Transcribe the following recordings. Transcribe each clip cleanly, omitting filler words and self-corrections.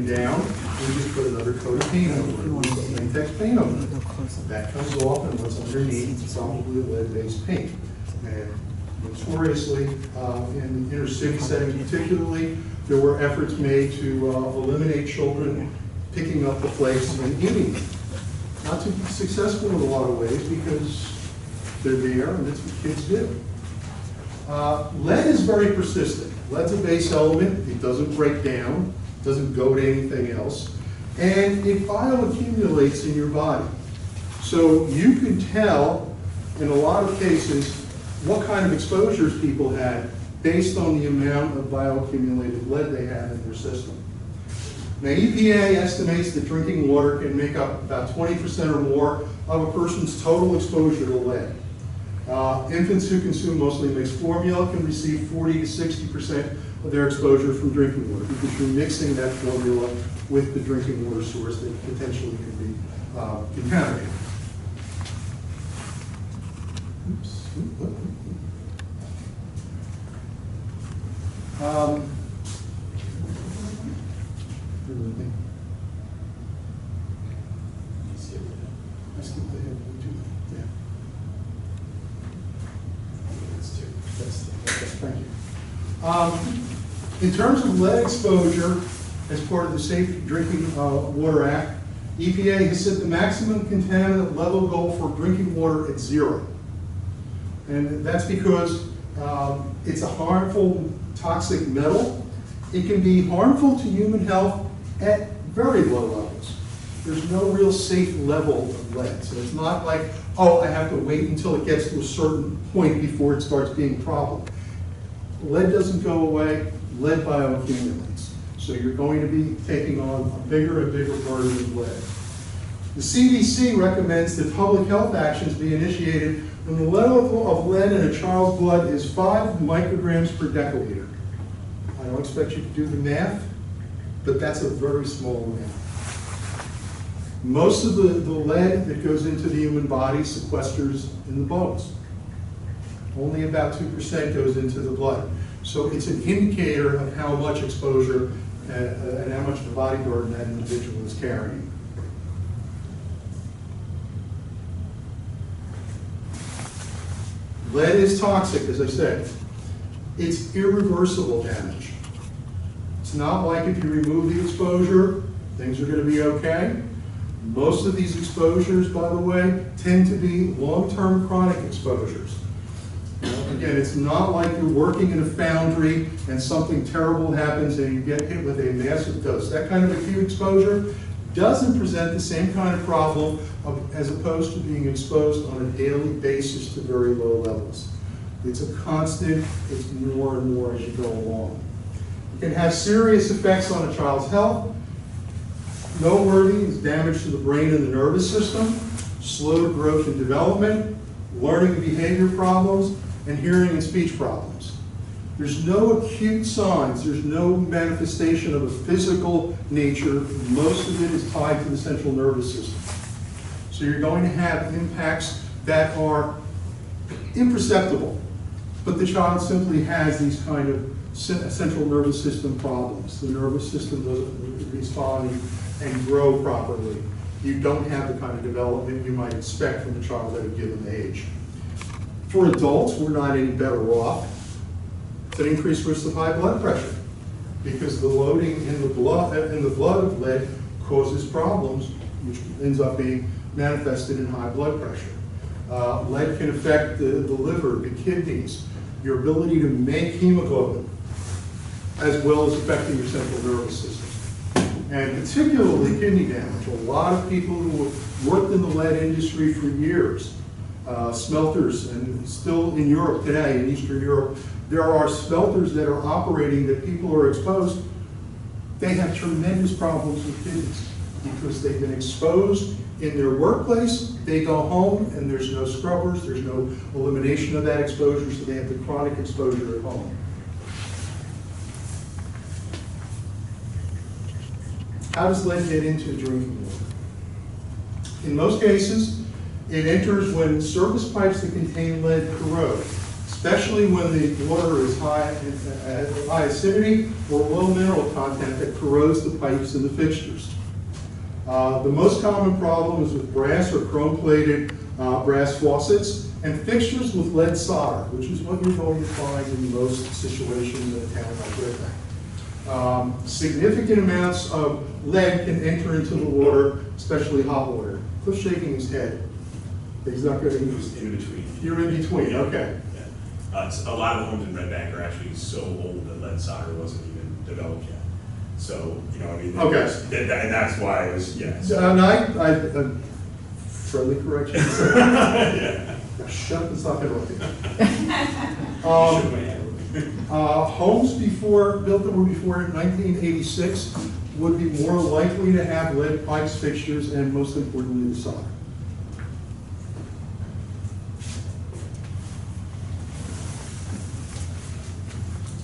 down, we just put another coat of paint over it. We put latex paint over it. That comes off, and what's underneath is probably a lead-based paint. And notoriously, in inner city settings particularly, there were efforts made to eliminate children picking up the flakes and eating them. Not too successful in a lot of ways because they're there and that's what kids do. Lead is very persistent. Lead's a base element. It doesn't break down, doesn't go to anything else, and it bioaccumulates in your body. So you can tell in a lot of cases what kind of exposures people had based on the amount of bioaccumulated lead they had in their system. Now, EPA estimates that drinking water can make up about 20% or more of a person's total exposure to lead. Infants who consume mostly mixed formula can receive 40 to 60% of their exposure from drinking water because you're mixing that formula with the drinking water source that potentially can be contaminated. Oops. I skipped ahead. Yeah. Thank you. In terms of lead exposure, as part of the Safe Drinking Water Act, EPA has set the maximum contaminant level goal for drinking water at 0. And that's because it's a harmful, toxic metal. It can be harmful to human health at very low levels. There's no real safe level of lead. So it's not like, oh, I have to wait until it gets to a certain point before it starts being a problem. Lead doesn't go away, lead bioaccumulates. So you're going to be taking on a bigger and bigger burden of lead. The CDC recommends that public health actions be initiated when the level of lead in a child's blood is 5 micrograms per deciliter. I don't expect you to do the math, but that's a very small amount. Most of the lead that goes into the human body sequesters in the bones. Only about 2% goes into the blood. So it's an indicator of how much exposure and how much of a body burden that individual is carrying. Lead is toxic, as I said. It's irreversible damage. It's not like if you remove the exposure, things are going to be okay. Most of these exposures, by the way, tend to be long-term chronic exposures. Again, it's not like you're working in a foundry and something terrible happens and you get hit with a massive dose. That kind of acute exposure doesn't present the same kind of problem as opposed to being exposed on a daily basis to very low levels. It's a constant, it's more and more as you go along. It can have serious effects on a child's health. Noteworthy is damage to the brain and the nervous system, slowed growth and development, learning and behavior problems, and hearing and speech problems. There's no acute signs, there's no manifestation of a physical nature. Most of it is tied to the central nervous system. So you're going to have impacts that are imperceptible, but the child simply has these kind of central nervous system problems. The nervous system doesn't respond and grow properly. You don't have the kind of development you might expect from a child at a given age. For adults, we're not any better off. It's an increased risk of high blood pressure because the loading in the blood of lead causes problems, which ends up being manifested in high blood pressure. Lead can affect the liver, the kidneys, your ability to make hemoglobin, as well as affecting your central nervous system. And particularly kidney damage. A lot of people who have worked in the lead industry for years, smelters, and still in Europe today, in Eastern Europe, there are smelters that are operating that people are exposed. They have tremendous problems with kidneys because they've been exposed in their workplace. They go home and there's no scrubbers, there's no elimination of that exposure, so they have the chronic exposure at home. How does lead get into drinking water? In most cases, it enters when surface pipes that contain lead corrode, especially when the water is high acidity or low mineral content that corrodes the pipes and the fixtures. The most common problem is with brass or chrome-plated brass faucets and fixtures with lead solder, which is what you're going to find in most situations in a town like Red Bank. Significant amounts of lead can enter into the water, especially hot water. Cliff's shaking his head. He's not going to use it. In between. You're in between, Yeah. okay. Yeah. A lot of the homes in Red Bank are actually so old that lead solder wasn't even developed yet. So, you know, I mean, Okay. And that's why it was, yeah. So. And friendly correction. Yeah. Shut this up and look You shook my hand. Homes built that were before 1986 would be more likely to have lead pipes, fixtures, and most importantly, the solder.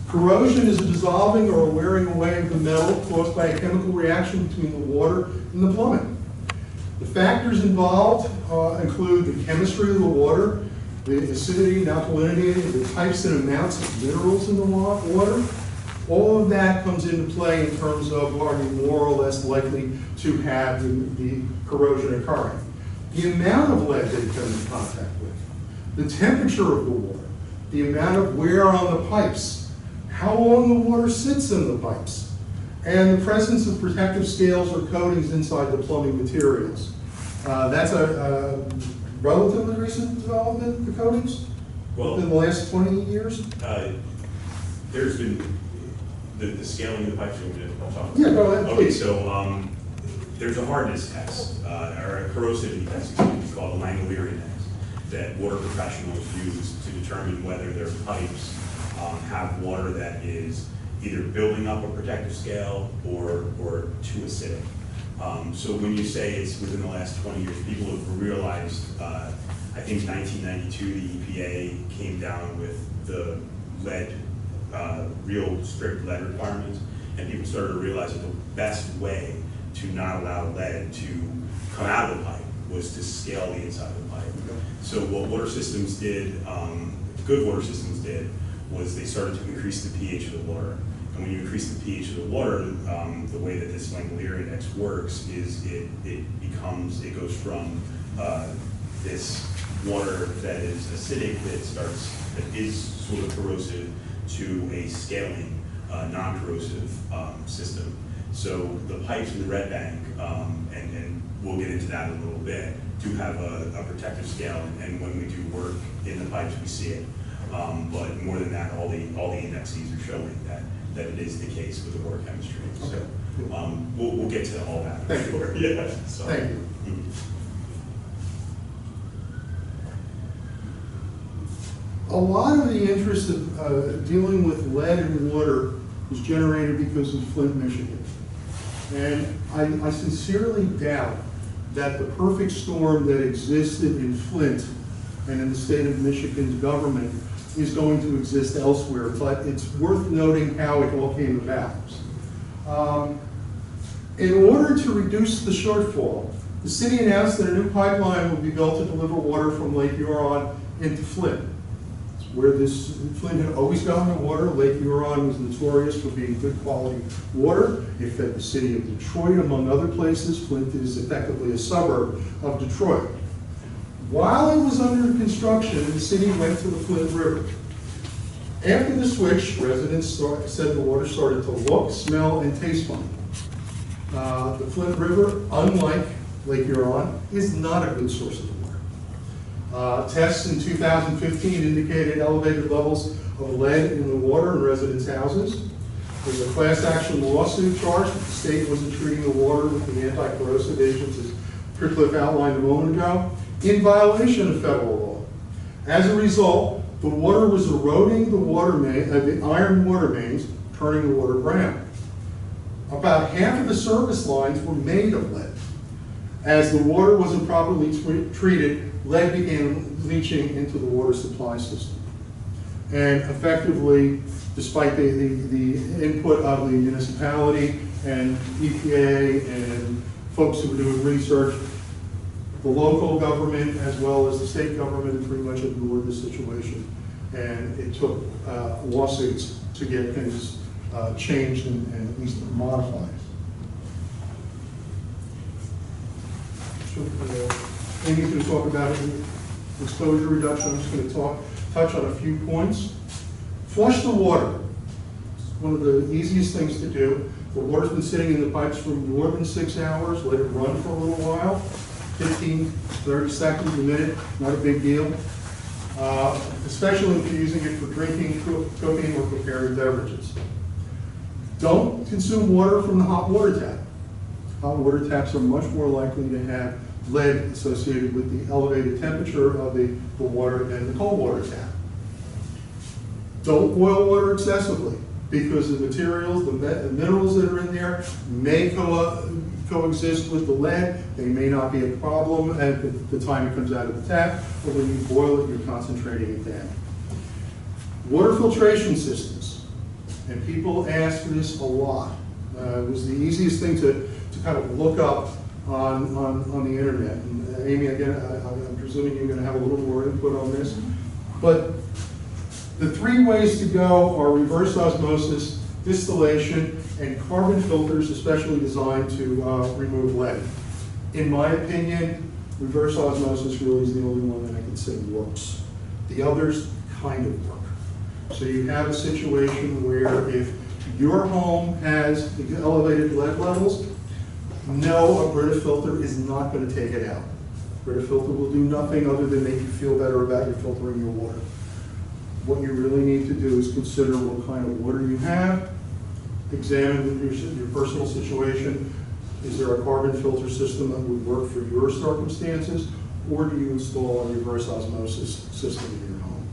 Corrosion is a dissolving or a wearing away of the metal caused by a chemical reaction between the water and the plumbing. The factors involved include the chemistry of the water, the acidity and alkalinity, the types and amounts of minerals in the water. All of that comes into play in terms of are you more or less likely to have the corrosion occurring. The amount of lead that you come into contact with, the temperature of the water, the amount of wear on the pipes, how long the water sits in the pipes, and the presence of protective scales or coatings inside the plumbing materials. That's a relatively recent development, the coatings, within the last 20 years? There's been the scaling of the pipes. I'll talk about. Yeah, go ahead, Okay, please. so there's a hardness test, or a corrosivity test, excuse me, called a Langolier index, that water professionals use to determine whether their pipes have water that is either building up a protective scale or too acidic. So when you say it's within the last 20 years, people have realized, I think 1992, the EPA came down with the lead, real strict lead requirements, and people started to realize that the best way to not allow lead to come out of the pipe was to scale the inside of the pipe. So what water systems did, good water systems did, was they started to increase the pH of the water. And when you increase the pH of the water, the way that this Langolier index works is it goes from this water that is acidic, that is sort of corrosive, to a scaling, non-corrosive system. So the pipes in the Red Bank, and we'll get into that in a little bit, do have a protective scale, and when we do work in the pipes, we see it. But more than that, all the indexes are showing that it is the case with the water chemistry. So we'll get to all that. Thank you. Sure. Yeah. So. Thank you. Mm-hmm. A lot of the interest of dealing with lead in water was generated because of Flint, Michigan. And I sincerely doubt that the perfect storm that existed in Flint and in the state of Michigan's government is going to exist elsewhere, but it's worth noting how it all came about. In order to reduce the shortfall, the city announced that a new pipeline would be built to deliver water from Lake Huron into Flint. It's where Flint had always gotten the water. Lake Huron was notorious for being good quality water. It fed the city of Detroit, among other places. Flint is effectively a suburb of Detroit. While it was under construction, the city went to the Flint River. After the switch, residents said the water started to look, smell, and taste funny. The Flint River, unlike Lake Huron, is not a good source of water. Tests in 2015 indicated elevated levels of lead in the water in residents' houses. There's a class action lawsuit charged that the state wasn't treating the water with the anti-corrosive agents, as Cliff outlined a moment ago, in violation of federal law. As a result, the water was eroding the iron water mains, turning the water brown. About half of the service lines were made of lead. As the water wasn't properly treated, lead began leaching into the water supply system. And effectively, despite the input of the municipality and EPA and folks who were doing research, the local government as well as the state government pretty much ignored the situation. and it took lawsuits to get things changed and at least modified. So, Amy's going to talk about exposure reduction. I'm just going to touch on a few points. Flush the water. It's one of the easiest things to do. The water's been sitting in the pipes for more than 6 hours. Let it run for a little while, 15, 30 seconds, a minute, not a big deal. Especially if you're using it for drinking, cooking, or preparing beverages. Don't consume water from the hot water tap. Hot water taps are much more likely to have lead associated with the elevated temperature of the water than the cold water tap. Don't boil water excessively, because the materials, the minerals that are in there may coexist with the lead. They may not be a problem at the time it comes out of the tap, but when you boil it, you're concentrating it down. Water filtration systems, and people ask this a lot. It was the easiest thing to kind of look up on the internet. And Amy, again, I'm presuming you're going to have a little more input on this. But the 3 ways to go are reverse osmosis, distillation, and carbon filters, especially designed to remove lead. In my opinion, reverse osmosis really is the only one that I can say works. The others kind of work. So you have a situation where if your home has elevated lead levels, no, a Brita filter is not going to take it out. Brita filter will do nothing other than make you feel better about your filtering your water. What you really need to do is consider what kind of water you have, examine your personal situation. Is there a carbon filter system that would work for your circumstances, or do you install a reverse osmosis system in your home?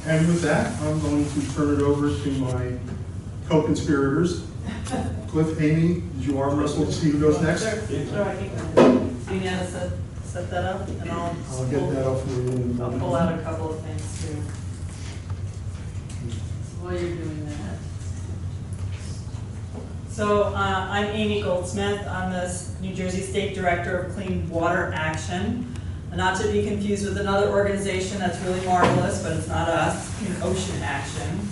And with that, I'm going to turn it over to my co-conspirators. Cliff, Amy, did you arm wrestle to see who goes next? Sure. Do you need to set that up? And I'll get that up for you. I'll pull out a couple of things too. So while you're doing that. So I'm Amy Goldsmith. I'm the New Jersey State Director of Clean Water Action. Not to be confused with another organization that's really marvelous, but it's not us, Clean Ocean Action.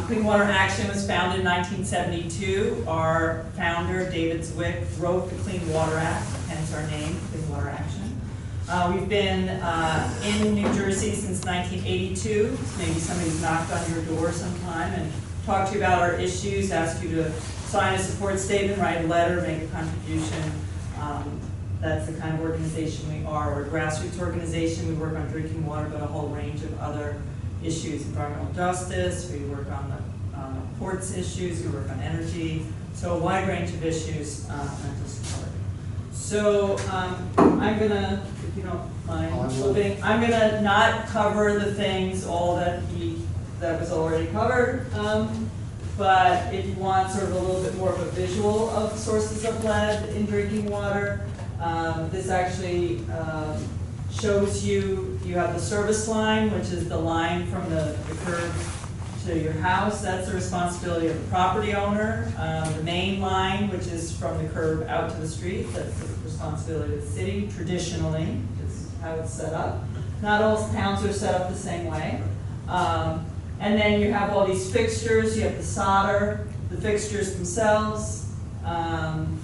Clean Water Action was founded in 1972. Our founder, David Zwick, wrote the Clean Water Act, hence our name, Clean Water Action. We've been in New Jersey since 1982. So maybe somebody's knocked on your door sometime and talked to you about our issues, asked you to sign a support statement, write a letter, make a contribution. That's the kind of organization we are. We're a grassroots organization. We work on drinking water, but a whole range of other issues, environmental justice. We work on the ports issues. We work on energy. So a wide range of issues, not just water. So I'm gonna, if you don't mind moving, I'm gonna not cover the things all that was already covered. But if you want sort of a little bit more of a visual of sources of lead in drinking water, this actually shows you have the service line, which is the line from the curb to your house. That's the responsibility of the property owner. The main line, which is from the curb out to the street, that's the responsibility of the city, traditionally, is how it's set up. Not all towns are set up the same way. And then you have all these fixtures. You have the solder, the fixtures themselves, and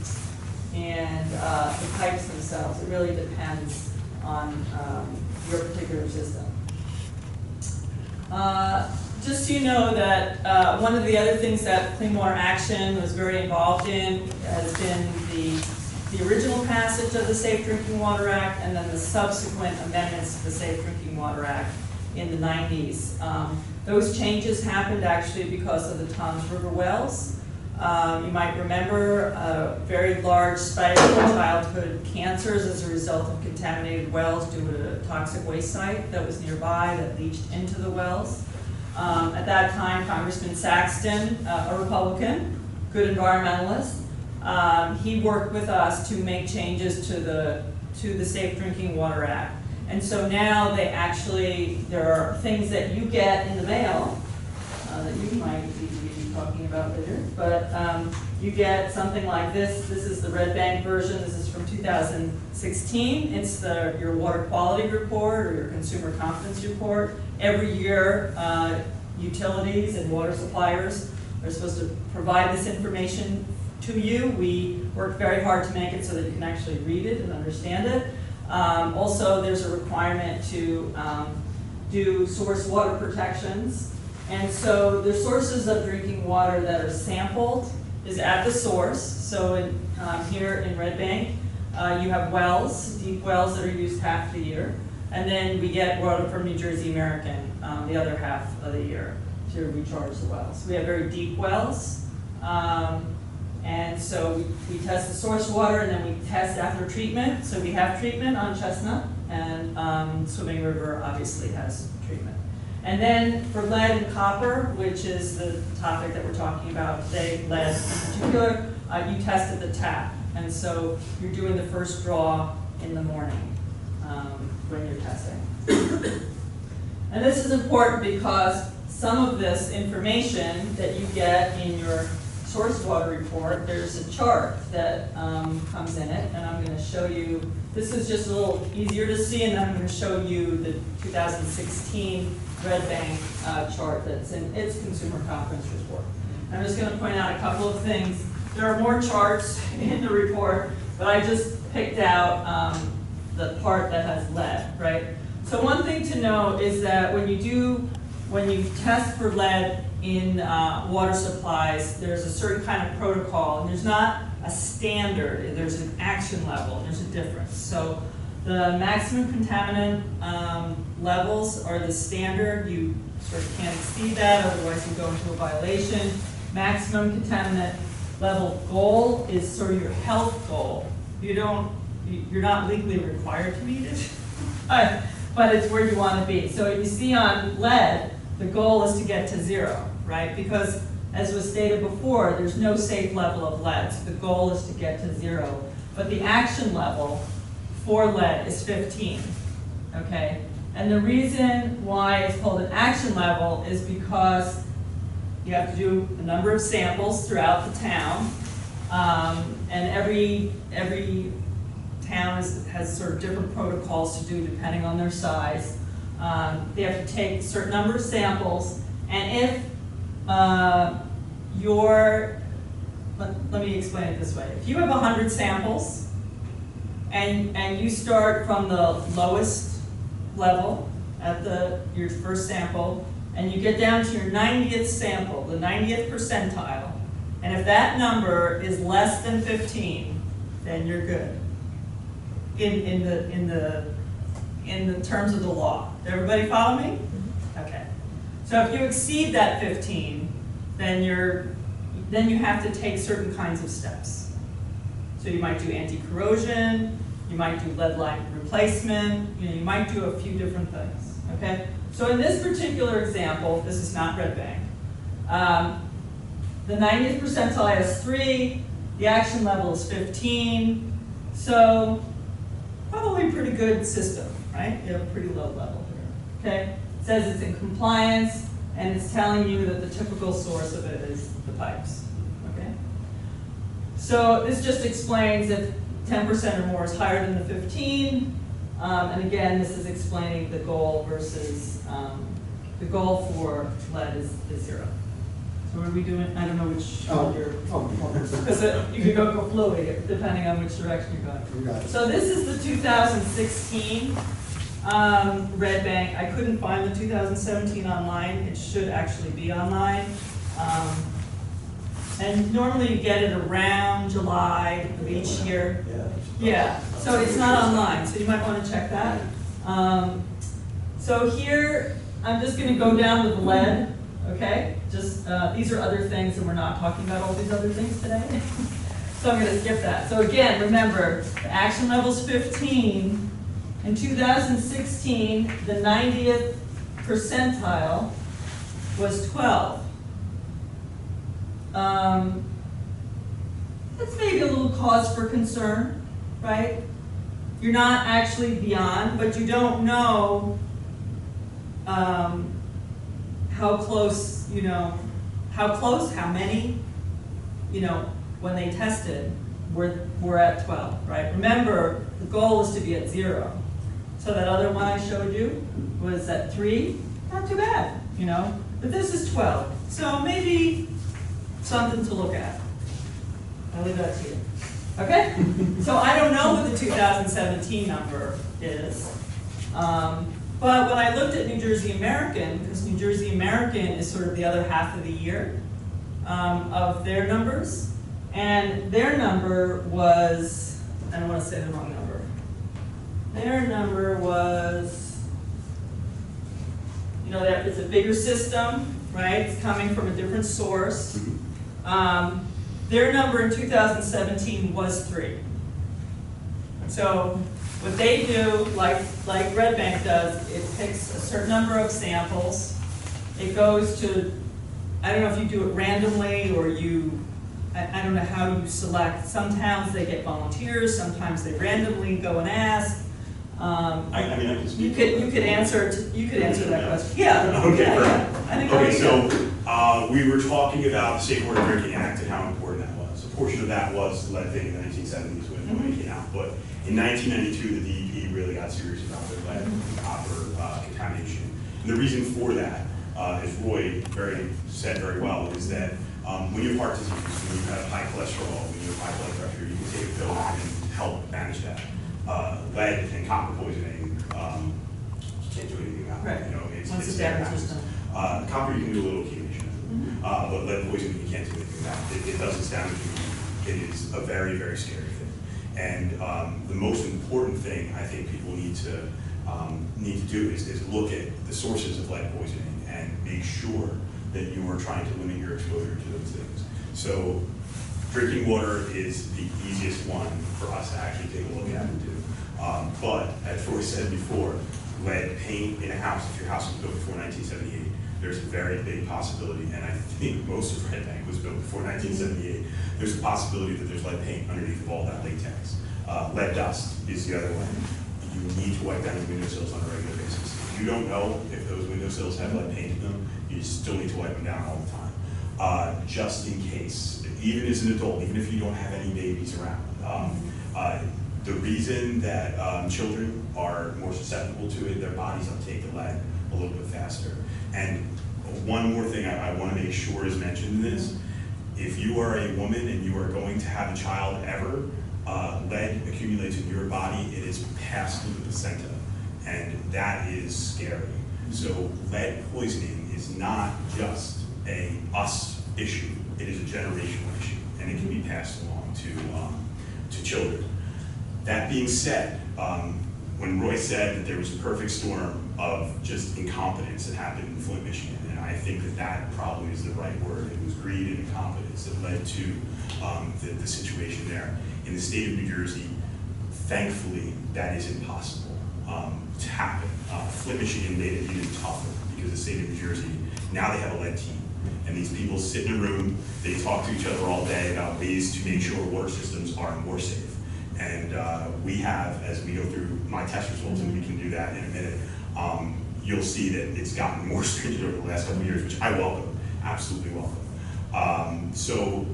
the pipes themselves. It really depends on your particular system. Just so you know that one of the other things that Clean Water Action was very involved in has been the original passage of the Safe Drinking Water Act and then the subsequent amendments to the Safe Drinking Water Act in the 90s. Those changes happened actually because of the Toms River wells. You might remember very large spike in childhood cancers as a result of contaminated wells due to a toxic waste site that was nearby that leached into the wells. At that time, Congressman Saxton, a Republican, good environmentalist, he worked with us to make changes to the Safe Drinking Water Act. And so now there are things that you get in the mail that you might be talking about later. But you get something like this. This is the Red Bank version. This is from 2016. It's your water quality report or your consumer confidence report. Every year, utilities and water suppliers are supposed to provide this information to you. We work very hard to make it so that you can actually read it and understand it. Also, there's a requirement to do source water protections. And so the sources of drinking water that are sampled is at the source. So here in Red Bank, you have wells, deep wells that are used half the year. And then we get water from New Jersey American the other half of the year to recharge the wells. We have very deep wells. And so we test the source water and then we test after treatment. So we have treatment on Chestnut, and Swimming River obviously has treatment. And then for lead and copper, which is the topic that we're talking about today, lead in particular, you test at the tap. And so you're doing the first draw in the morning when you're testing. And this is important because some of this information that you get in your source water report, there's a chart that comes in it, and I'm going to show you. This is just a little easier to see, and then I'm going to show you the 2016 Red Bank chart that's in its consumer confidence report. I'm just going to point out a couple of things. There are more charts in the report, but I just picked out the part that has lead, right? So one thing to know is that when you test for lead in water supplies, there's a certain kind of protocol, and there's not a standard, there's an action level, there's a difference. So the maximum contaminant levels are the standard. You sort of can't exceed that, otherwise you go into a violation. Maximum contaminant level goal is sort of your health goal. You're not legally required to meet it, but it's where you want to be. So you see on lead, the goal is to get to 0, right? Because as was stated before, there's no safe level of lead. So the goal is to get to 0. But the action level for lead is 15, okay? And the reason why it's called an action level is because you have to do a number of samples throughout the town. And every town has sort of different protocols to do depending on their size. They have to take a certain number of samples, and if let me explain it this way. If you have 100 samples, and you start from the lowest level at your first sample, and you get down to your 90th sample, the 90th percentile, and if that number is less than 15, then you're good in the terms of the law. Did everybody follow me? Okay. So if you exceed that 15, then you have to take certain kinds of steps. So you might do anti-corrosion, you might do lead line replacement, you might do a few different things. Okay. So in this particular example, this is not Red Bank. The 90th percentile has 3. The action level is 15. So probably a pretty good system, right? You have a pretty low level here. Okay. It says it's in compliance, and it's telling you that the typical source of it is the pipes. Okay. So this just explains if 10% or more is higher than the 15. And again, this is explaining the goal versus the goal for lead is 0. So what are we doing? I don't know which because you could go fluid depending on which direction you're going. So this is the 2016 Red Bank. I couldn't find the 2017 online. It should actually be online. And normally you get it around July of each year. Yeah, so it's not online, so you might want to check that. So here, I'm just going to go down with lead, okay? Just these are other things, and we're not talking about all these other things today. So I'm going to skip that. So again, remember, the action level is 15. In 2016, the 90th percentile was 12. That's maybe a little cause for concern, right? You're not actually beyond, but you don't know how close, how many, when they tested, were at 12, right? Remember, the goal is to be at 0. So that other one I showed you was at 3, not too bad, but this is 12. So maybe something to look at. I'll leave that to you. Okay? So I don't know what the 2017 number is. But when I looked at New Jersey American, because New Jersey American is sort of the other half of the year of their numbers, and their number was, I don't want to say the wrong number. Their number was, it's a bigger system, right? It's coming from a different source. Their number in 2017 was 3. So what they do, like Red Bank does, it picks a certain number of samples. It goes to, I don't know if you do it randomly or I don't know how you select. Some towns they get volunteers, sometimes they randomly go and ask. I can speak. You could answer that question. Yeah. Okay, yeah, perfect. yeah. I think Okay, that'd be so good. we were talking about the Safe Water Drinking Act and how important that was. A portion of that was lead thing in the 1970s when it came out, but in 1992 the DEP really got serious about their lead and copper contamination. And the reason for that, as Roy said very well, is that when you have heart disease, when you have high cholesterol, when you have high blood pressure, you can take a pill and help manage that. Lead and copper poisoning, can't do anything about it. Right. Once It's it's there down now. the system. Copper you can do a little accumulation, but lead poisoning you can't do anything about it. It doesn't damage you. It is a very, very scary thing. And the most important thing I think people need to do is look at the sources of lead poisoning and make sure that you are trying to limit your exposure to those things. So drinking water is the easiest one for us to actually take a look at and do. But as Roy said before, lead paint in a house, if your house was built before 1978, there's a very big possibility, and I think most of Red Bank was built before 1978, there's a possibility that there's lead paint underneath of all that latex. Lead dust is the other one. You need to wipe down your windowsills on a regular basis. If you don't know if those windowsills have lead paint in them, you still need to wipe them down all the time. Just in case, even as an adult, even if you don't have any babies around. The reason that children are more susceptible to it, their bodies uptake the lead a little bit faster. And one more thing I want to make sure is mentioned in this, if you are a woman and you are going to have a child ever, lead accumulates in your body, it is passed through the placenta, and that is scary. So lead poisoning is not just a us issue, it is a generational issue, and it can be passed along to children. That being said, when Roy said that there was a perfect storm of just incompetence that happened in Flint, Michigan, and I think that probably is the right word. It was greed and incompetence that led to the situation there. In the state of New Jersey, thankfully, that is impossible to happen. Flint, Michigan made it even tougher because the state of New Jersey, now they have a lead team. And these people sit in a room, they talk to each other all day about ways to make sure water systems are more safe. And we have, as we go through my test results, and we can do that in a minute, you'll see that it's gotten more stringent over the last couple of years, which I welcome, absolutely welcome. So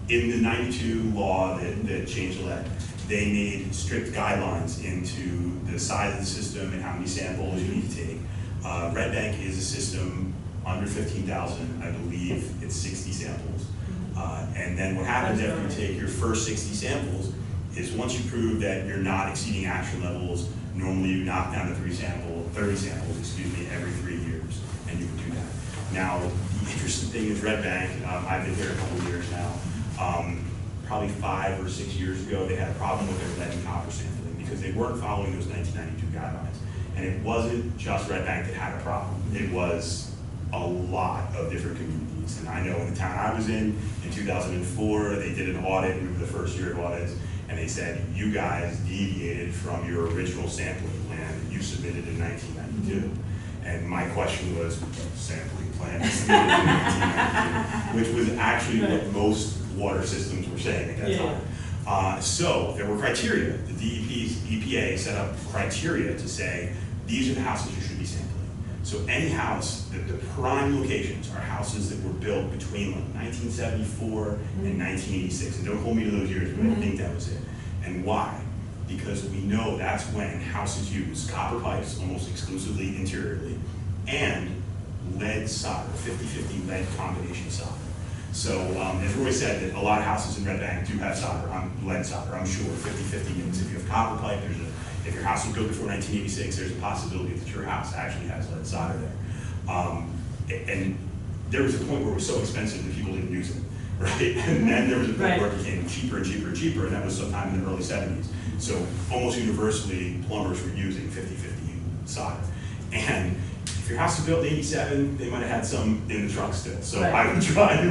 in the 92 law that changed lead, they made strict guidelines into the size of the system and how many samples you need to take. Red Bank is a system under 15,000, I believe it's 60 samples. And then what happens after you take your first 60 samples is once you prove that you're not exceeding action levels, normally you knock down to 30 samples, every 3 years, and you can do that. Now, the interesting thing is Red Bank, I've been here a couple of years now, probably 5 or 6 years ago, they had a problem with their lead and copper sampling because they weren't following those 1992 guidelines. And it wasn't just Red Bank that had a problem, it was a lot of different communities. And I know in the town I was in 2004, they did an audit, we were the first year of audits, and they said, you guys deviated from your original sampling plan that you submitted in 1992. And my question was, sampling plan submitted in 1992, which was actually what most water systems were saying at that time. So there were criteria. The EPA set up criteria to say, these are the houses you should be sampling. So any house, the prime locations are houses that were built between like 1974 and 1986. And don't hold me to those years, but I think that was it. And why? Because we know that's when houses use copper pipes almost exclusively interiorly and lead solder, 50-50 lead combination solder. So as Roy said, that a lot of houses in Red Bank do have solder, lead solder, I'm sure, 50-50 units. If you have copper pipe, if your house was built before 1986, there's a possibility that your house actually has lead solder there. And there was a point where it was so expensive that people didn't use it, right? And then there was a point where it became cheaper and cheaper and cheaper, and that was sometime in the early 70s. So almost universally, plumbers were using 50-50 solder. And if your house was built in 87, they might have had some in the truck still. So I would try to,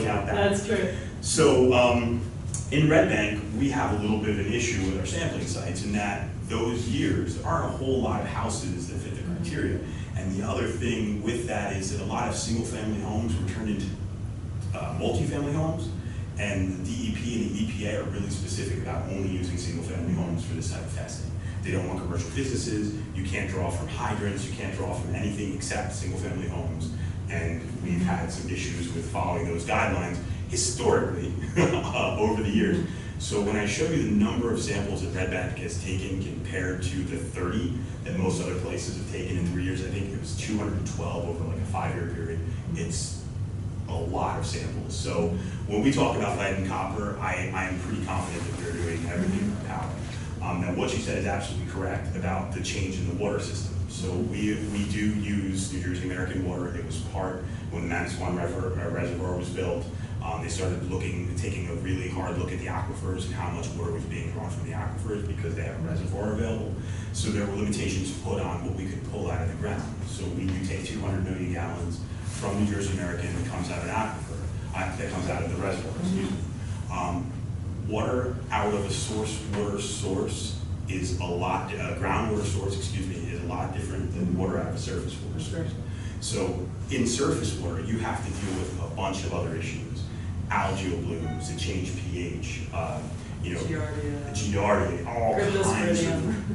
count that. That's true. So in Red Bank, we have a little bit of an issue with our sampling sites in that those years, there aren't a whole lot of houses that fit the criteria. And the other thing with that is that a lot of single-family homes were turned into multifamily homes. And the DEP and the EPA are really specific about only using single-family homes for this type of testing. They don't want commercial businesses. You can't draw from hydrants. You can't draw from anything except single-family homes. And we've had some issues with following those guidelines historically over the years. So when I show you the number of samples that Red Bank has taken compared to the 30 that most other places have taken in 3 years, I think it was 212 over like a 5-year period. It's a lot of samples. So when we talk about lead and copper, I am pretty confident that we're doing everything in our power. Now what you said is absolutely correct about the change in the water system. So we do use New Jersey American Water. It was part, when the Manasquan Reservoir was built, they started taking a really hard look at the aquifers and how much water was being drawn from the aquifers because they have a reservoir available. So there were limitations put on what we could pull out of the ground. So we do take 200 million gallons from New Jersey American that comes out of an aquifer, that comes out of the reservoir, excuse me. Water out of a water source is a lot, groundwater source, excuse me, is a lot different than water out of a surface water source. So in surface water, you have to deal with a bunch of other issues. Algal blooms that change pH, Giardia,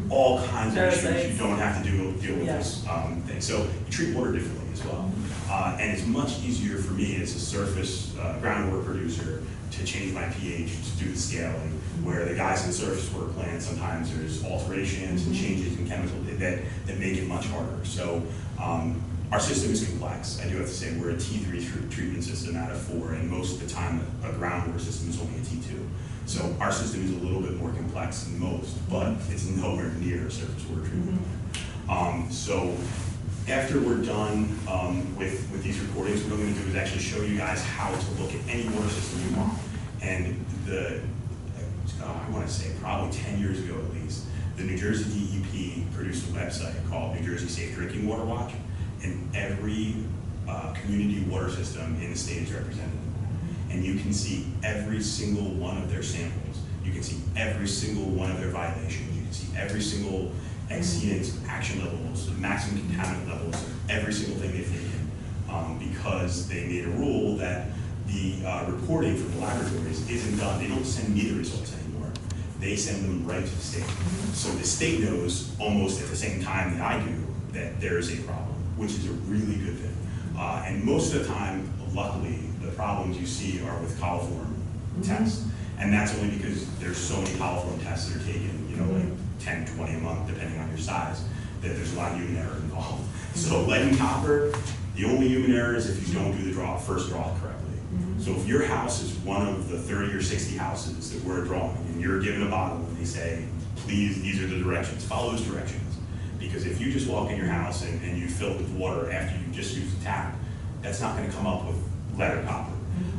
all kinds of issues. You don't have to deal with this thing. So you treat water differently as well. And it's much easier for me as a surface groundwater producer to change my pH to do the scaling, where the guys in the surface water plant, sometimes there's alterations and changes in chemical that make it much harder. So our system is complex. I do have to say we're a T3 treatment system out of 4, and most of the time a groundwater system is only a T2. So our system is a little bit more complex than most, but it's nowhere near a surface water treatment. So after we're done with these recordings, what I'm going to do is actually show you guys how to look at any water system you want. And I want to say probably 10 years ago at least, the New Jersey DEP produced a website called New Jersey Safe Drinking Water Watch, and every community water system in the state is represented. And you can see every single one of their samples. You can see every single one of their violations. You can see every single exceedance action levels, maximum contaminant levels, every single thing they've taken, because they made a rule that the reporting from the laboratories isn't done. They don't send me the results anymore. They send them right to the state. So the state knows almost at the same time that I do that there is a problem, which is a really good thing. And most of the time, luckily, the problems you see are with coliform tests. And that's only because there's so many coliform tests that are taken, like 10, 20 a month, depending on your size, that there's a lot of human error involved. So lead and copper, the only human error is if you don't do the first draw correctly. So if your house is one of the 30 or 60 houses that we're drawing, and you're given a bottle and they say, please, these are the directions, follow those directions. Because if you just walk in your house and you fill it with water after you just use the tap, that's not going to come up with lead or copper,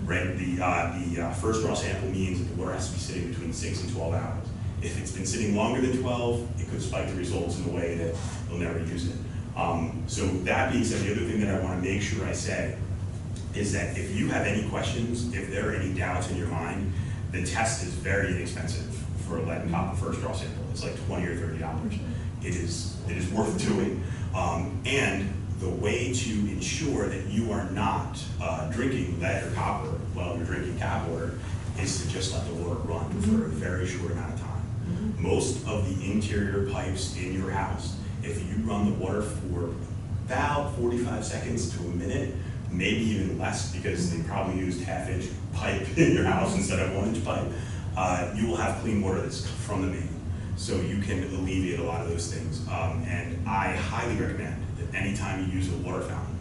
right? The first draw sample means that the water has to be sitting between 6 and 12 hours. If it's been sitting longer than 12, it could spike the results in a way that you'll never use it. So that being said, the other thing that I want to make sure I say is that if you have any questions, if there are any doubts in your mind, the test is very inexpensive for a lead and copper first draw sample. It's like $20 or $30. It is worth doing. And the way to ensure that you are not drinking lead or copper while you're drinking tap water is to just let the water run for a very short amount of time. Most of the interior pipes in your house, if you run the water for about 45 seconds to a minute, maybe even less, because they probably used half-inch pipe in your house instead of 1-inch pipe. You will have clean water that's from the main. So you can alleviate a lot of those things. And I highly recommend that anytime you use a water fountain,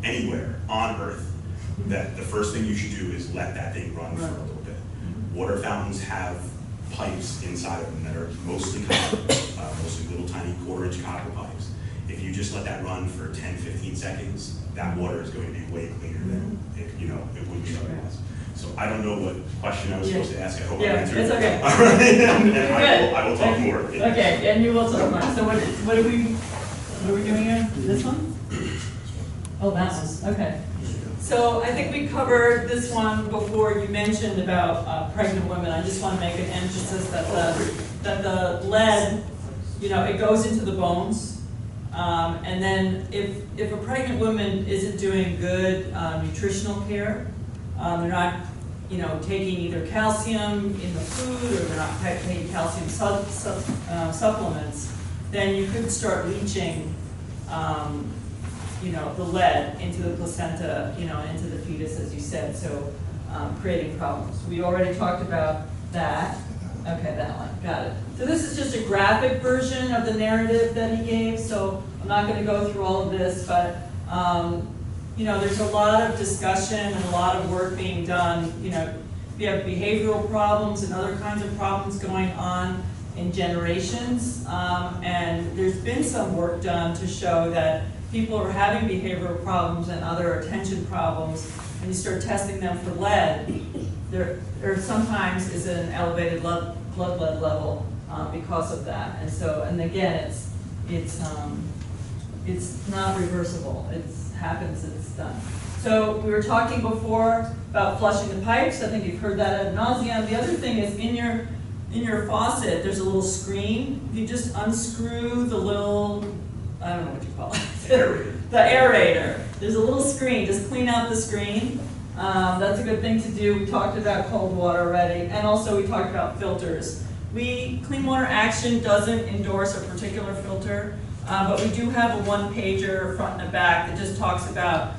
anywhere on Earth, that the first thing you should do is let that thing run for a little bit. Water fountains have pipes inside of them that are mostly copper, mostly little tiny 1/4-inch copper pipes. If you just let that run for 10-15 seconds, that water is going to be way cleaner than it would be otherwise. So I don't know what question I was supposed to ask. I hope I answered. It's okay. All right, and I will talk more. Okay, and you will talk more. So what are we doing here? This one? Oh, that one. Okay. So I think we covered this one before. You mentioned about pregnant women. I just want to make an emphasis that the lead, it goes into the bones. And then if a pregnant woman isn't doing good nutritional care, they're not, taking either calcium in the food or they're not taking calcium supplements, then you could start leaching, the lead into the placenta, into the fetus, as you said, so creating problems. We already talked about that. Okay, that one, got it. So this is just a graphic version of the narrative that he gave, so I'm not going to go through all of this, but there's a lot of discussion and a lot of work being done. We have behavioral problems and other kinds of problems going on in generations, and there's been some work done to show that people are having behavioral problems and other attention problems, and you start testing them for lead, there sometimes is an elevated blood lead level because of that. And again, it's not reversible. It happens, it's done. So we were talking before about flushing the pipes. I think you've heard that ad nauseum. The other thing is in your faucet, there's a little screen. You just unscrew the little, I don't know what you call it. The aerator. There's a little screen. Just clean out the screen. That's a good thing to do. We talked about cold water already, and also we talked about filters. Clean Water Action doesn't endorse a particular filter, but we do have a one-pager front and back that just talks about,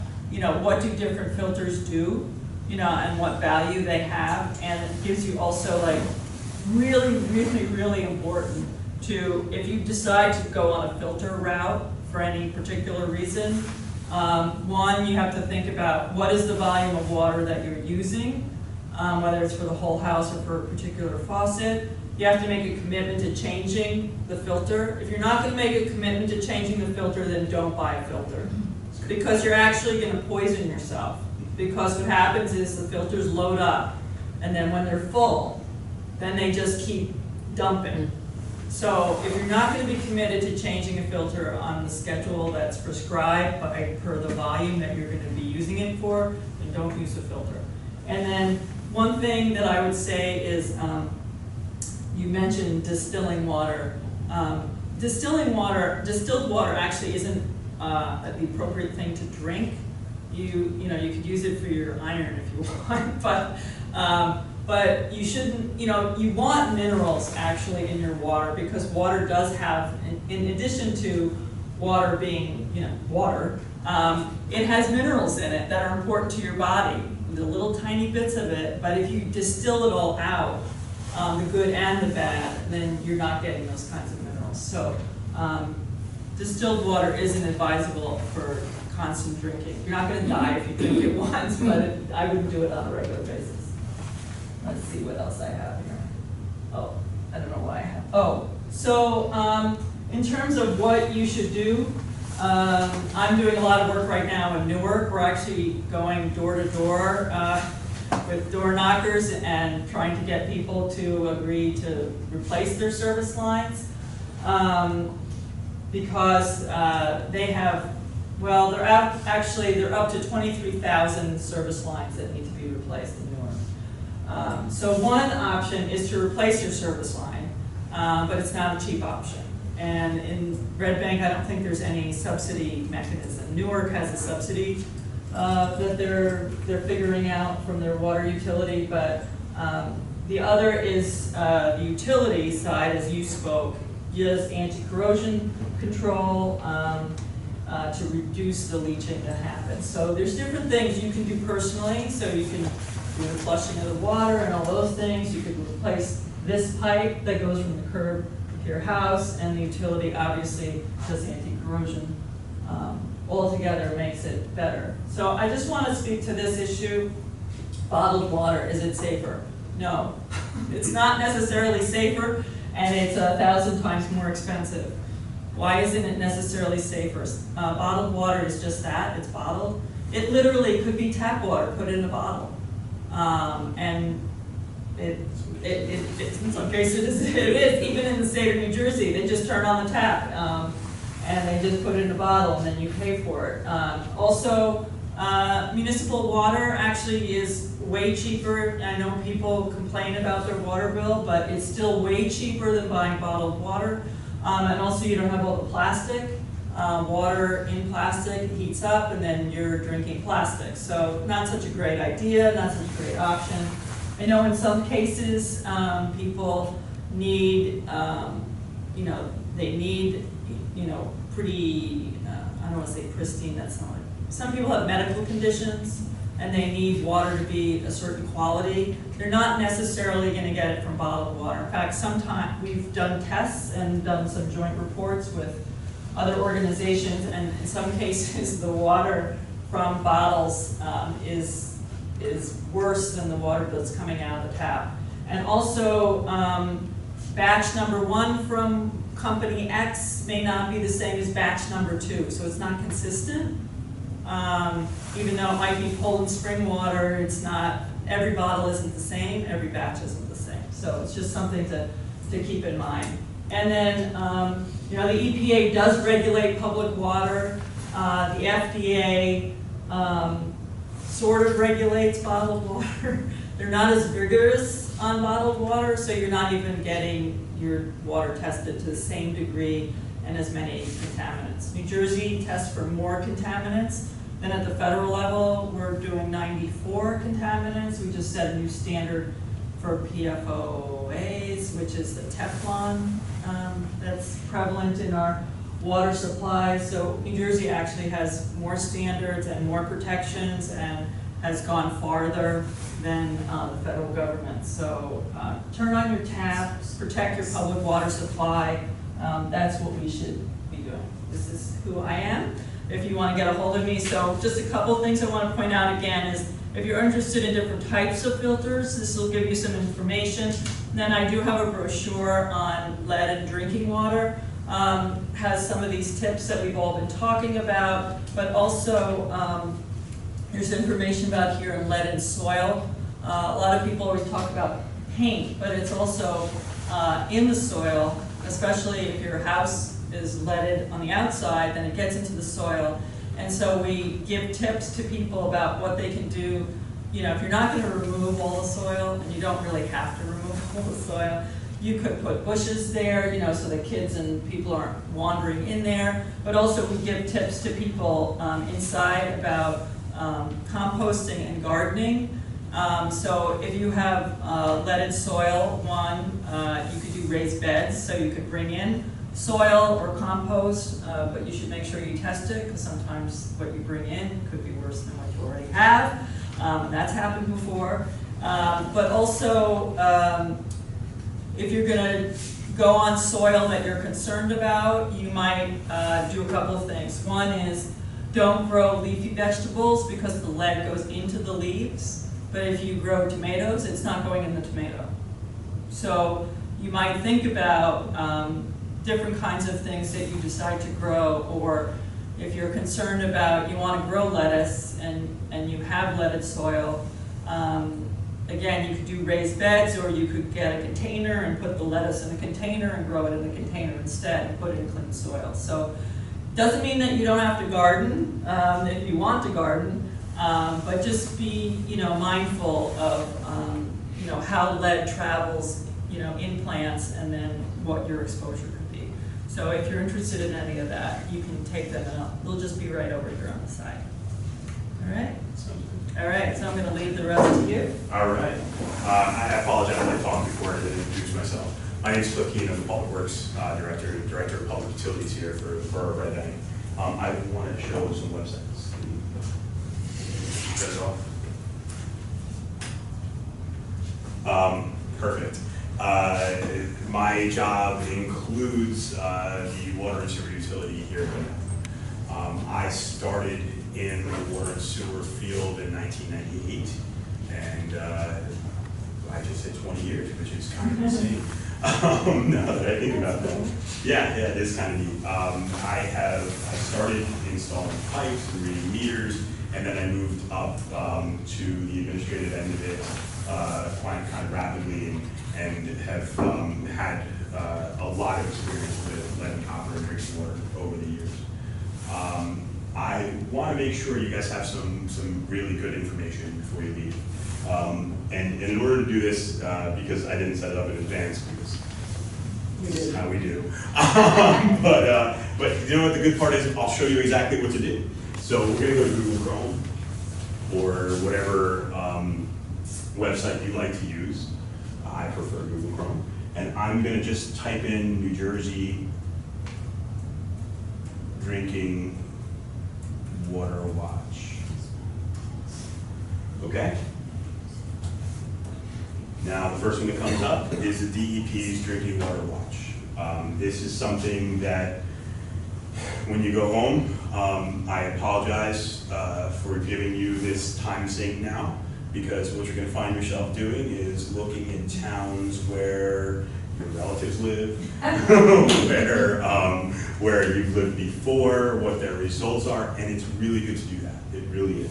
what do different filters do, and what value they have, and it gives you also really, really, really important to, if you decide to go on a filter route for any particular reason, one, you have to think about what is the volume of water that you're using, whether it's for the whole house or for a particular faucet. You have to make a commitment to changing the filter. If you're not going to make a commitment to changing the filter, then don't buy a filter, because you're actually going to poison yourself. Because what happens is the filters load up, and then when they're full, then they just keep dumping. So if you're not going to be committed to changing a filter on the schedule that's prescribed per the volume that you're going to be using it for, then don't use a filter. And then one thing that I would say is, you mentioned distilling water. Distilled water actually isn't the appropriate thing to drink. You could use it for your iron if you want, but you shouldn't, you want minerals actually in your water, because water does have, in addition to water being, water, it has minerals in it that are important to your body, the little tiny bits of it, but if you distill it all out, the good and the bad, then you're not getting those kinds of minerals. So distilled water isn't advisable for constant drinking. You're not going to die if you drink it once, but I wouldn't do it on a regular basis. Let's see what else I have here. Oh, I don't know what I have. Oh, so in terms of what you should do, I'm doing a lot of work right now in Newark. We're actually going door to door with door knockers and trying to get people to agree to replace their service lines, because they have, well, they're up to 23,000 service lines that need to be replaced in Newark. So one option is to replace your service line, but it's not a cheap option. And in Red Bank, I don't think there's any subsidy mechanism. Newark has a subsidy that they're figuring out from their water utility, but the other is the utility side, as you spoke, just anti-corrosion control, to reduce the leaching that happens. So there's different things you can do personally. So you can do the flushing of the water and all those things. You could replace this pipe that goes from the curb to your house, and the utility obviously does anti-corrosion. Altogether makes it better. So I just want to speak to this issue. Bottled water, is it safer? No, it's not necessarily safer, and it's 1,000 times more expensive. Why isn't it necessarily safer? Bottled water is just that, it's bottled. It literally could be tap water put in a bottle. And in some cases it is, even in the state of New Jersey, they just turn on the tap and they just put it in a bottle and then you pay for it. Also, municipal water actually is way cheaper. I know people complain about their water bill, but it's still way cheaper than buying bottled water. And also you don't have all the plastic. Water in plastic heats up and then you're drinking plastic. So not such a great idea, not such a great option. I know in some cases people need, they need, pretty, I don't want to say pristine, that's not it. Some people have medical conditions and they need water to be a certain quality. They're not necessarily going to get it from bottled water. In fact, sometimes we've done tests and done some joint reports with other organizations, and in some cases the water from bottles is worse than the water that's coming out of the tap. And also batch number 1 from company X may not be the same as batch number 2, so it's not consistent. Even though it might be Poland spring water, it's not, every bottle isn't the same, every batch isn't the same. So it's just something to keep in mind. And then, the EPA does regulate public water. The FDA sort of regulates bottled water. They're not as rigorous on bottled water, so you're not even getting your water tested to the same degree and as many contaminants. New Jersey tests for more contaminants. Then at the federal level, we're doing 94 contaminants. We just set a new standard for PFOAs, which is the Teflon that's prevalent in our water supply. So New Jersey actually has more standards and more protections and has gone farther than the federal government. So turn on your taps, protect your public water supply. That's what we should be doing. This is who I am. If you want to get a hold of me. So just a couple things I want to point out again is if you're interested in different types of filters, this will give you some information. And then I do have a brochure on lead in drinking water. Has some of these tips that we've all been talking about, but also there's information about here in lead in soil. A lot of people always talk about paint, but it's also in the soil, especially if your house is leaded on the outside, then it gets into the soil. And so we give tips to people about what they can do. If you're not going to remove all the soil, and you don't really have to remove all the soil, you could put bushes there, so the kids and people aren't wandering in there. But also we give tips to people inside about composting and gardening. So if you have leaded soil, you could do raised beds, so you could bring in soil or compost, but you should make sure you test it, because sometimes what you bring in could be worse than what you already have. That's happened before. But also, if you're going to go on soil that you're concerned about, you might do a couple of things. One is don't grow leafy vegetables because the lead goes into the leaves. But if you grow tomatoes, it's not going in the tomato. So you might think about different kinds of things that you decide to grow, or if you're concerned about, you want to grow lettuce and you have leaded soil, again, you could do raised beds, or you could get a container and put the lettuce in a container and grow it in the container instead and put it in clean soil. So doesn't mean that you don't have to garden if you want to garden, but just be mindful of how lead travels in plants, and then what your exposure could be. So if you're interested in any of that, you can take them out. They'll just be right over here on the side. All right? All right, so I'm going to leave the rest to you. All right. I apologize if I talked before I didn't introduce myself. My name is Cliff Keen. I'm the Public Works Director of Public Utilities here for the Borough of Red Bank. I want to show some websites. Shut it off. Perfect. My job includes the water and sewer utility here. I started in the water and sewer field in 1998, and I just hit 20 years, which is kind of insane. Now that I think about that. Yeah, it is kind of neat. I started installing pipes and reading meters, and then I moved up to the administrative end of it quite kind of rapidly, and have had a lot of experience with lead and copper and drinking water over the years. I want to make sure you guys have some really good information before you leave. And in order to do this, because I didn't set it up in advance, because this is how we do. But you know what the good part is? I'll show you exactly what to do. So we're going to go to Google Chrome or whatever website you like to use. I prefer Google Chrome. And I'm going to just type in New Jersey drinking water watch. Okay? Now, the first one that comes up is the DEP's Drinking Water Watch. This is something that, when you go home, I apologize for giving you this time sink now, because what you're going to find yourself doing is looking in towns where your relatives live, where you've lived before, what their results are, and it's really good to do that. It really is.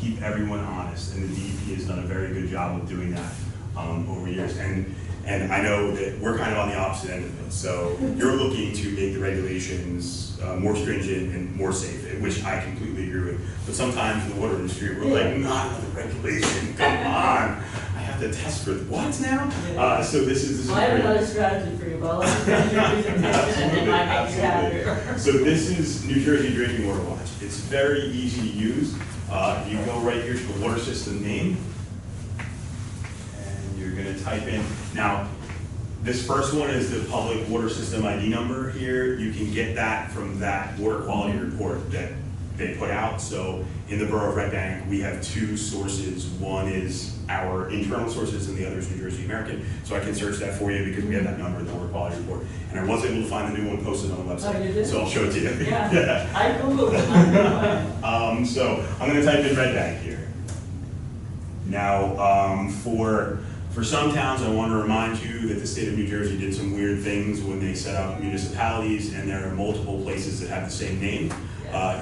Keep everyone honest, and the DEP has done a very good job of doing that over years. And I know that we're kind of on the opposite end of it. So you're looking to make the regulations more stringent and more safe, which I completely agree with. But sometimes in the water industry, we're like, not another regulation, come on. I have to test for what now? So this is I have another strategy for you, but let's finish your presentation and then I make you happier. So this is New Jersey Drinking Water Watch. It's very easy to use. You go right here to the water system name, and you're going to type in. Now, this first one is the public water system ID number here. You can get that from that water quality report that they put out. So in the borough of Red Bank, we have two sources. One is our internal sources and the other is New Jersey American. So I can search that for you because we have that number in the water quality report. And I was able to find the new one posted on the website. Oh, you did? So I'll show it to you. Yeah, I Googled it. So I'm going to type in Red Bank here. Now, for some towns, I want to remind you that the state of New Jersey did some weird things when they set up municipalities, and there are multiple places that have the same name.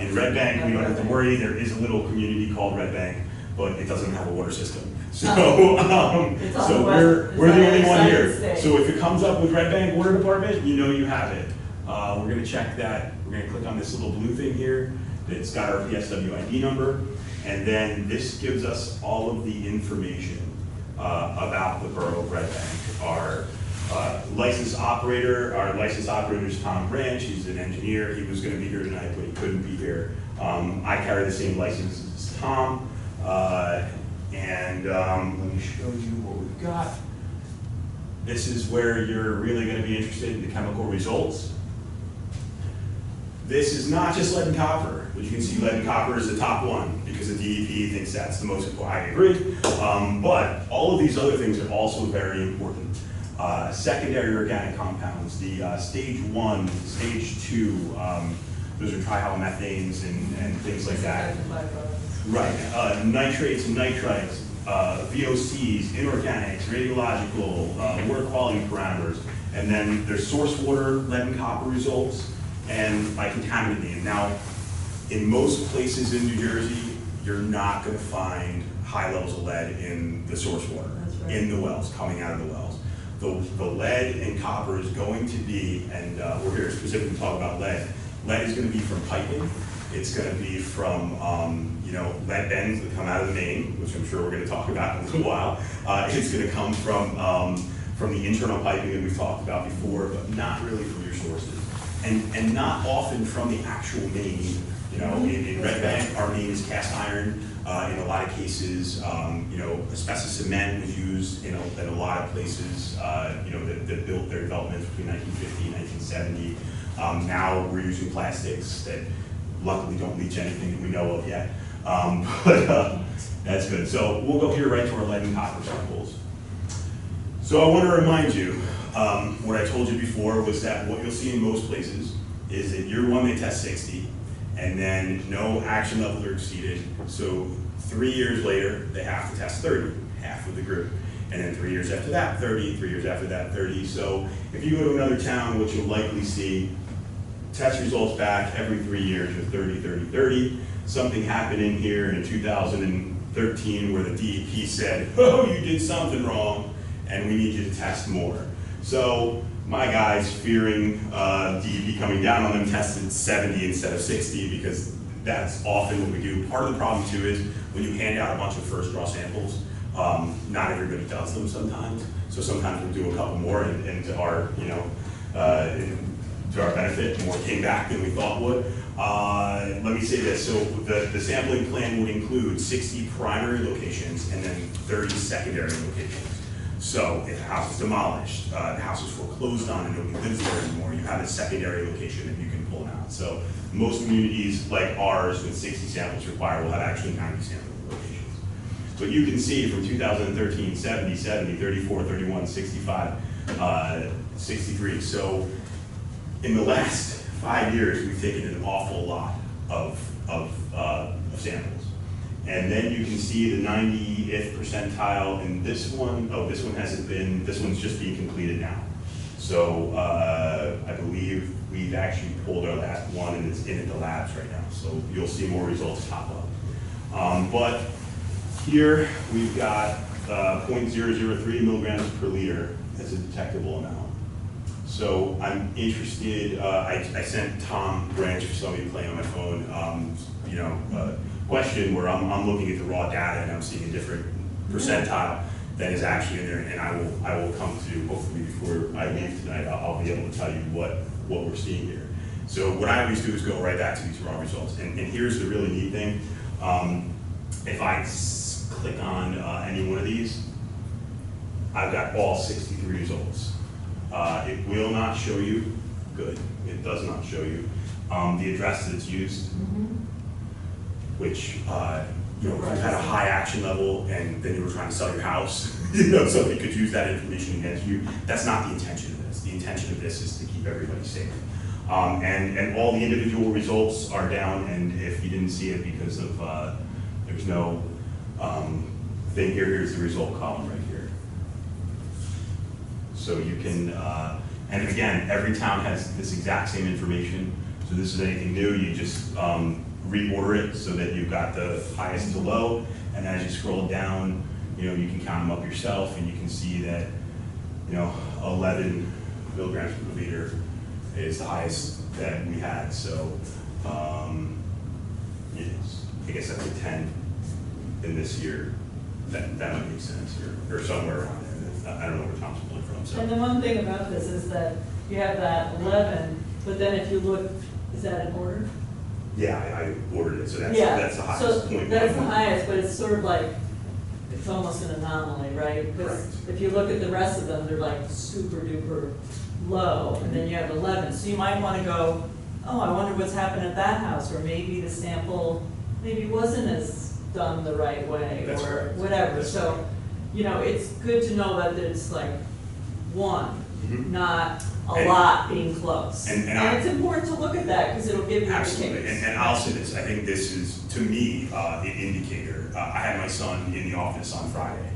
In Red Bank, we don't have to worry. There is a little community called Red Bank, but it doesn't have a water system. So, so we're the only one here. So if it comes up with Red Bank Water Department, you know you have it. We're going to check that. We're going to click on this little blue thing here that's got our PSW ID number, and then this gives us all of the information about the borough of Red Bank. Our licensed operator is Tom Branch. He's an engineer. He was going to be here tonight, but he couldn't be here. I carry the same license as Tom. Let me show you what we've got. This is where you're really going to be interested in the chemical results. This is not just lead and copper, but you can see lead and copper is the top one because the DEP thinks that's the most important. I agree. But all of these other things are also very important. Secondary organic compounds, the stage 1, stage 2, those are trihalmethanes and things like that. Right, nitrates and nitrites, VOCs, inorganics, radiological, water quality parameters, and then there's source water, lead and copper results, and by contaminant name. Now, in most places in New Jersey, you're not going to find high levels of lead in the source water, in the wells, coming out of the wells. The lead and copper is going to be, and we're here specifically to talk about lead. Lead is going to be from piping. It's going to be from, lead bends that come out of the main, which I'm sure we're going to talk about in a little while. It's going to come from the internal piping that we've talked about before, but not really from your sources. And not often from the actual main either. In Red Bank, our main is cast iron. In a lot of cases, asbestos cement was used in a lot of places, that built their developments between 1950 and 1970. Now we're using plastics that luckily don't leach anything that we know of yet. But that's good. So we'll go here right to our lead and copper samples. So I want to remind you, what I told you before was that what you'll see in most places is that year one they test 60, and then no action levels are exceeded. So 3 years later, they have to test 30, half of the group. And then 3 years after that, 30, 3 years after that, 30. So if you go to another town, what you'll likely see, test results back every 3 years with 30, 30, 30. Something happened in here in 2013 where the DEP said, oh, you did something wrong, and we need you to test more. So my guys, fearing DEP coming down on them, tested 70 instead of 60 because that's often what we do. Part of the problem too is when you hand out a bunch of first draw samples, not everybody does them sometimes. So sometimes we'll do a couple more, and to our, to our benefit, more came back than we thought would. Let me say this, so the sampling plan would include 60 primary locations and then 30 secondary locations. So if a house is demolished, the house is foreclosed on and nobody lives there anymore, you have a secondary location that you can pull out. So most communities like ours with 60 samples required will have actually 90 sample locations. But you can see from 2013, 70, 70, 34, 31, 65, 63. So in the last 5 years, we've taken an awful lot of samples. And then you can see the 90th percentile in this one. Oh, this one hasn't been, this one's just being completed now. So I believe we've actually pulled our last one and it's in the labs right now. So you'll see more results pop up. But here we've got 0.003 milligrams per liter as a detectable amount. So I'm interested, I sent Tom Branch, for some of you playing on my phone, question where I'm looking at the raw data and I'm seeing a different percentile that is actually in there, and I will come to, hopefully before I leave tonight, I'll be able to tell you what we're seeing here. So what I always do is go right back to these raw results, and here's the really neat thing. If I click on any one of these, I've got all 63 results. It will not show you, good, it does not show you, the address that it's used, which, if you had a high action level and then you were trying to sell your house, somebody could use that information against you. That's not the intention of this. The intention of this is to keep everybody safe. And all the individual results are down, and if you didn't see it because of, there's no thing here, here's the result column right here. So you can, and again, every town has this exact same information. So this is anything new, you just reorder it so that you've got the highest to low, and as you scroll down, you can count them up yourself, and you can see that 11 milligrams per liter is the highest that we had. So I guess that's a 10 in this year. That might make sense, or somewhere around there. I don't know where Tom's pulling from. So. And the one thing about this is that you have that 11, but then if you look, is that in order? Yeah, I ordered it, so that's the highest point. That's the highest, but it's sort of like, it's almost an anomaly, right? Because if you look at the rest of them, they're like super duper low, and then you have 11. So you might want to go, oh, I wonder what's happened at that house, or maybe the sample maybe wasn't as done the right way, That's or correct. whatever. That's so, correct. It's good to know that it's like one, And not a lot being close. And it's important to look at that because it'll give you absolutely. the case. And I'll say this, I think this is, to me, an indicator. I had my son in the office on Friday.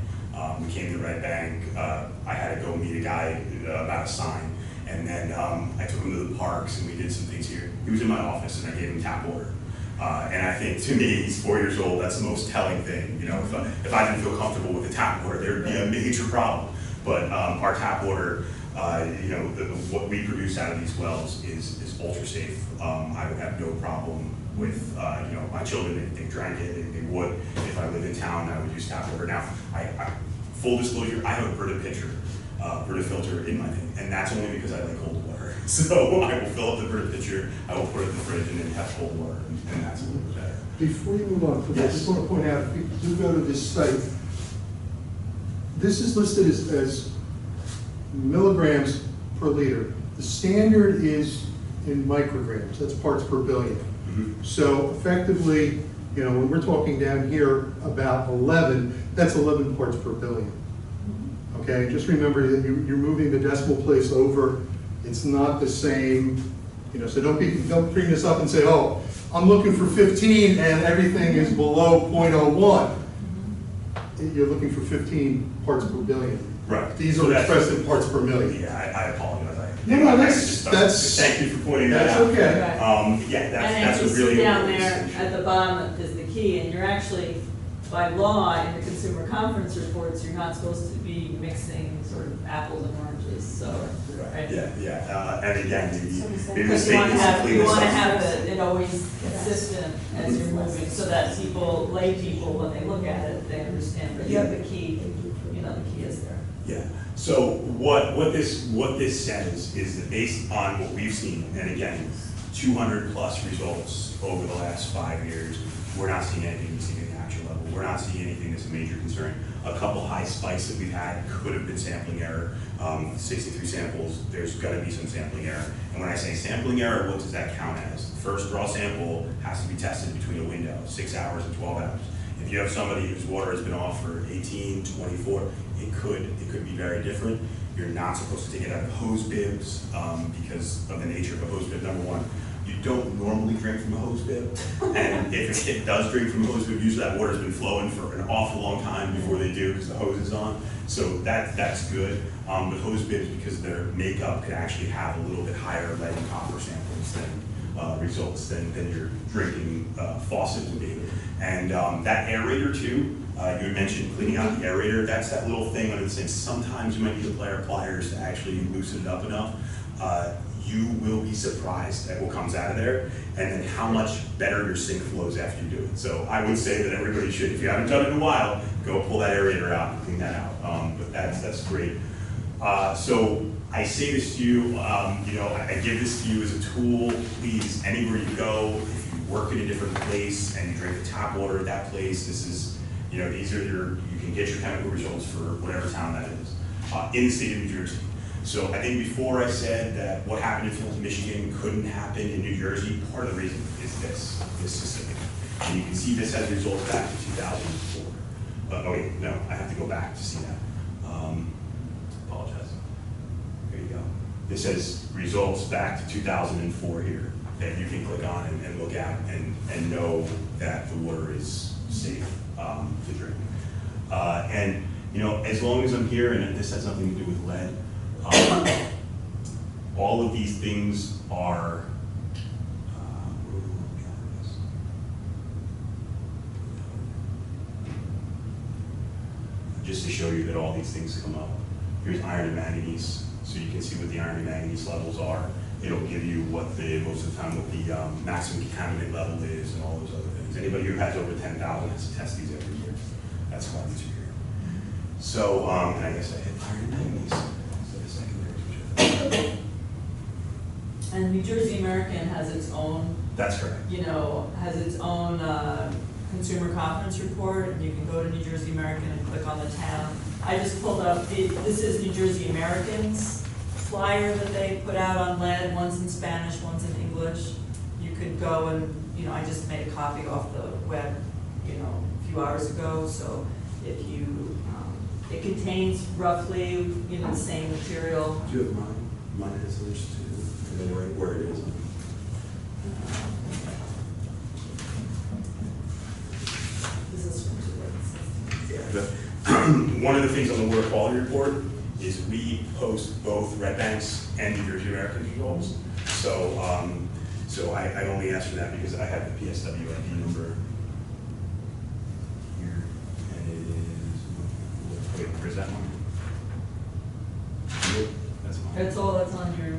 We came to the Red Bank. I had to go meet a guy about a sign. And then I took him to the parks and we did some things here. He was in my office and I gave him tap water. And I think, to me, he's 4 years old, that's the most telling thing. If I didn't feel comfortable with the tap water, there'd be a major problem. But our tap water, what we produce out of these wells is ultra safe. I would have no problem with, my children, they drank it, they would. If I lived in town, I would use tap water. Now, full disclosure, I have a Brita pitcher, Brita filter in my thing, and that's only because I like cold water. So I will fill up the Brita pitcher, I will put it in the fridge, and then have cold water, and that's a little bit better. Before you move on, I Yes. just want to point out, if you do go to this site, this is listed as milligrams per liter. The standard is in micrograms, that's parts per billion. Mhm. So effectively, you know, when we're talking down here about 11, that's 11 parts per billion. Okay, just remember that you're moving the decimal place over. It's not the same, you know, so don't bring this up and say, oh, I'm looking for 15 and everything is below 0.01. You're looking for 15 parts per billion. Right. These So are that's- expressed in parts per million. Yeah, I apologize. No, That's, thank you for pointing that that's out. okay. Yeah, that's And a if you really see down important there distinction. at the bottom is the key, and you're actually, by law, in the consumer conference reports, you're not supposed to be mixing sort of apples and oranges, so. Right, yeah, and again, the Because mistake you want to is to have, clean you this want to up. have it always consistent as you're moving, so that people, lay people, when they look at it, they understand, but you have the key, you know, the key is there. Yeah, so what this says is that based on what we've seen, and again, 200 plus results over the last 5 years, we're not seeing anything we see at the actual level. We're not seeing anything that's a major concern. A couple high spikes that we've had could have been sampling error. 63 samples, there's gonna be some sampling error. And when I say sampling error, what does that count as? First raw sample has to be tested between a window, 6 hours and 12 hours. If you have somebody whose water has been off for 18, 24, it could be very different. You're not supposed to take it out of hose bibs because of the nature of a hose bib. Number one, you don't normally drink from a hose bib. And if a kid does drink from a hose bib, usually that water's been flowing for an awful long time before they do because the hose is on. So that's good. But hose bibs, because their makeup could actually have a little bit higher lead and copper samples than results than your drinking faucet would be. And that aerator too, you had mentioned cleaning out the aerator. That's that little thing when it says sometimes you might need to play our pliers to actually loosen it up enough. You will be surprised at what comes out of there and then how much better your sink flows after you do it. So I would say that everybody should, if you haven't done it in a while, go pull that aerator out and clean that out. But that's great. So I say this to you, you know, I give this to you as a tool. Please, anywhere you go, if you work in a different place and you drink the tap water at that place, this is, you know, these are you can get your chemical results for whatever town that is, in the state of New Jersey. So I think before I said that what happened in Filtration, Michigan couldn't happen in New Jersey, part of the reason is this specific. And you can see this has results back to 2004. Oh wait, no, I have to go back to see that. Apologize. There you go. This has results back to 2004 here that you can click on and look at and know that the water is safe to drink. And you know, as long as I'm here, and this has nothing to do with lead, all of these things are, just to show you that all these things come up. Here's iron and manganese, so you can see what the iron and manganese levels are. It'll give you what most of the time what the maximum contaminant level is and all those other things. Anybody who has over 10,000 has to test these every year. That's why these are here. So, and I guess I hit iron and manganese. And New Jersey American has its own, That's correct. you know, has its own consumer confidence report, and you can go to New Jersey American and click on the town. I just pulled up, this is New Jersey American's flyer that they put out on lead, one's in Spanish, one's in English. You could go and, you know, I just made a copy off the web, you know, a few hours ago, so if you, it contains roughly, you know, the same material. Do you have mine? Mine has those too. And then right where it is. This is from today. One of the things on the water quality report is we post both Red Bank's and New Jersey American results. So, so I only asked for that because I have the PSW ID number here, and it is. Wait, where's that one? Nope, that's mine. That's all that's on your.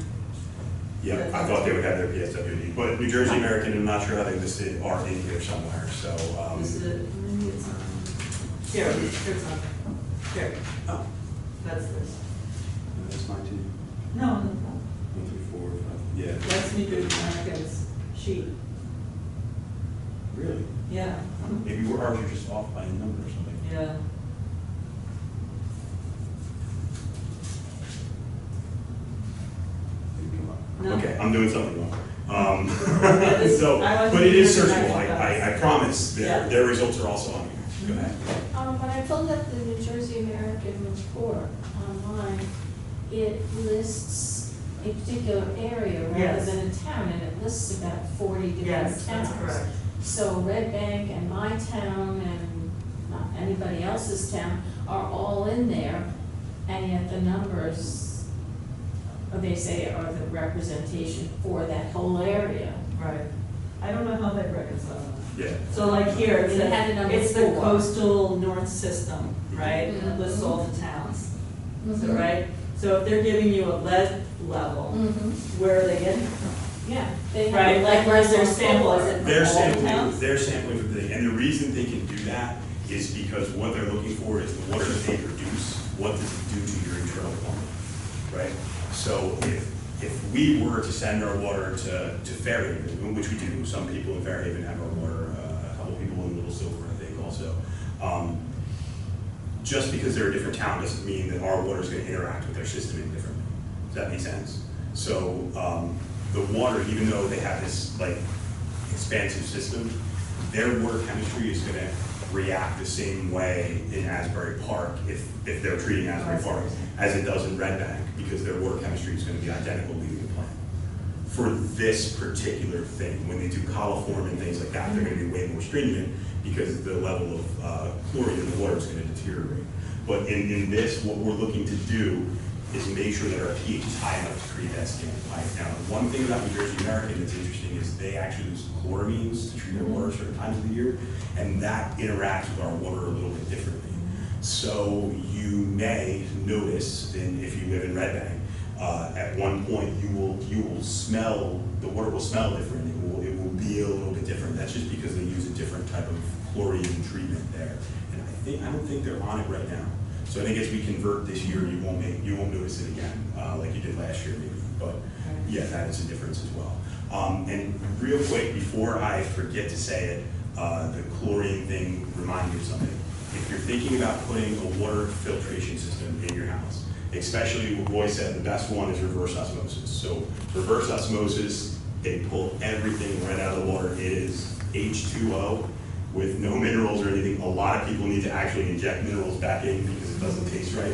Yeah, I thought they would have their PSWD, but New Jersey American, I'm not sure how they listed, are in here somewhere, so. This is, maybe it's on, here, it's on, here, Oh, that's this. that's mine too. No, no, 1, 3, 4, 5, yeah. that's New Jersey American's sheet, Really? yeah, Maybe ours are just off by a number or something. yeah. Didn't come up. No. Okay, I'm doing something wrong. But it is searchable, I promise, their results are also on here. Go ahead. When I pulled up the New Jersey American report online, it lists a particular area rather Yes. than a town, and it lists about 40 different Yes, towns. that's correct. So Red Bank and my town and not anybody else's town are all in there, and yet the numbers, they say, are the representation for that whole area. Right. I don't know how they reconcile that. Yeah. So like here, it It had a says, number it's the 4. coastal north system, right? And it lists all the towns. So, right? So if they're giving you a lead level, where are they getting it from? Yeah. They have Right, a like where's their level sample? for Is it. it They're from all the sampling, towns? they're sampling from the, and the reason they can do that is because what they're looking for is the water that they produce, what does it do to your internal plumbing, right? So if we were to send our water to Fairhaven, which we do, some people in Fairhaven have our water, a couple people in Little Silver, I think also. Just because they're a different town doesn't mean that our water is going to interact with their system any differently. Does that make sense? So the water, even though they have this like expansive system, their water chemistry is going to react the same way in Asbury Park if they're treating Asbury Park as it does in Red Bank, because their water chemistry is going to be identical leaving the plant. For this particular thing, when they do coliform and things like that, they're going to be way more stringent because the level of chlorine in the water is going to deteriorate. But in this, what we're looking to do is make sure that our pH is high enough to create that standard pipe. Now, one thing about New Jersey American that's interesting is they actually use chloramines to treat their water certain times of the year, and that interacts with our water a little bit differently. So you may notice, if you live in Red Bank, at one point you will smell, the water will smell different. It will be a little bit different. That's just because they use a different type of chlorine treatment there. And I don't think they're on it right now. So I think as we convert this year, you won't notice it again, like you did last year maybe. But yeah, that is a difference as well. And real quick, before I forget to say it, the chlorine thing reminded me of something. If you're thinking about putting a water filtration system in your house, especially what Roy said, the best one is reverse osmosis. So reverse osmosis, they pull everything right out of the water. It is H2O with no minerals or anything. A lot of people need to actually inject minerals back in because it doesn't taste right.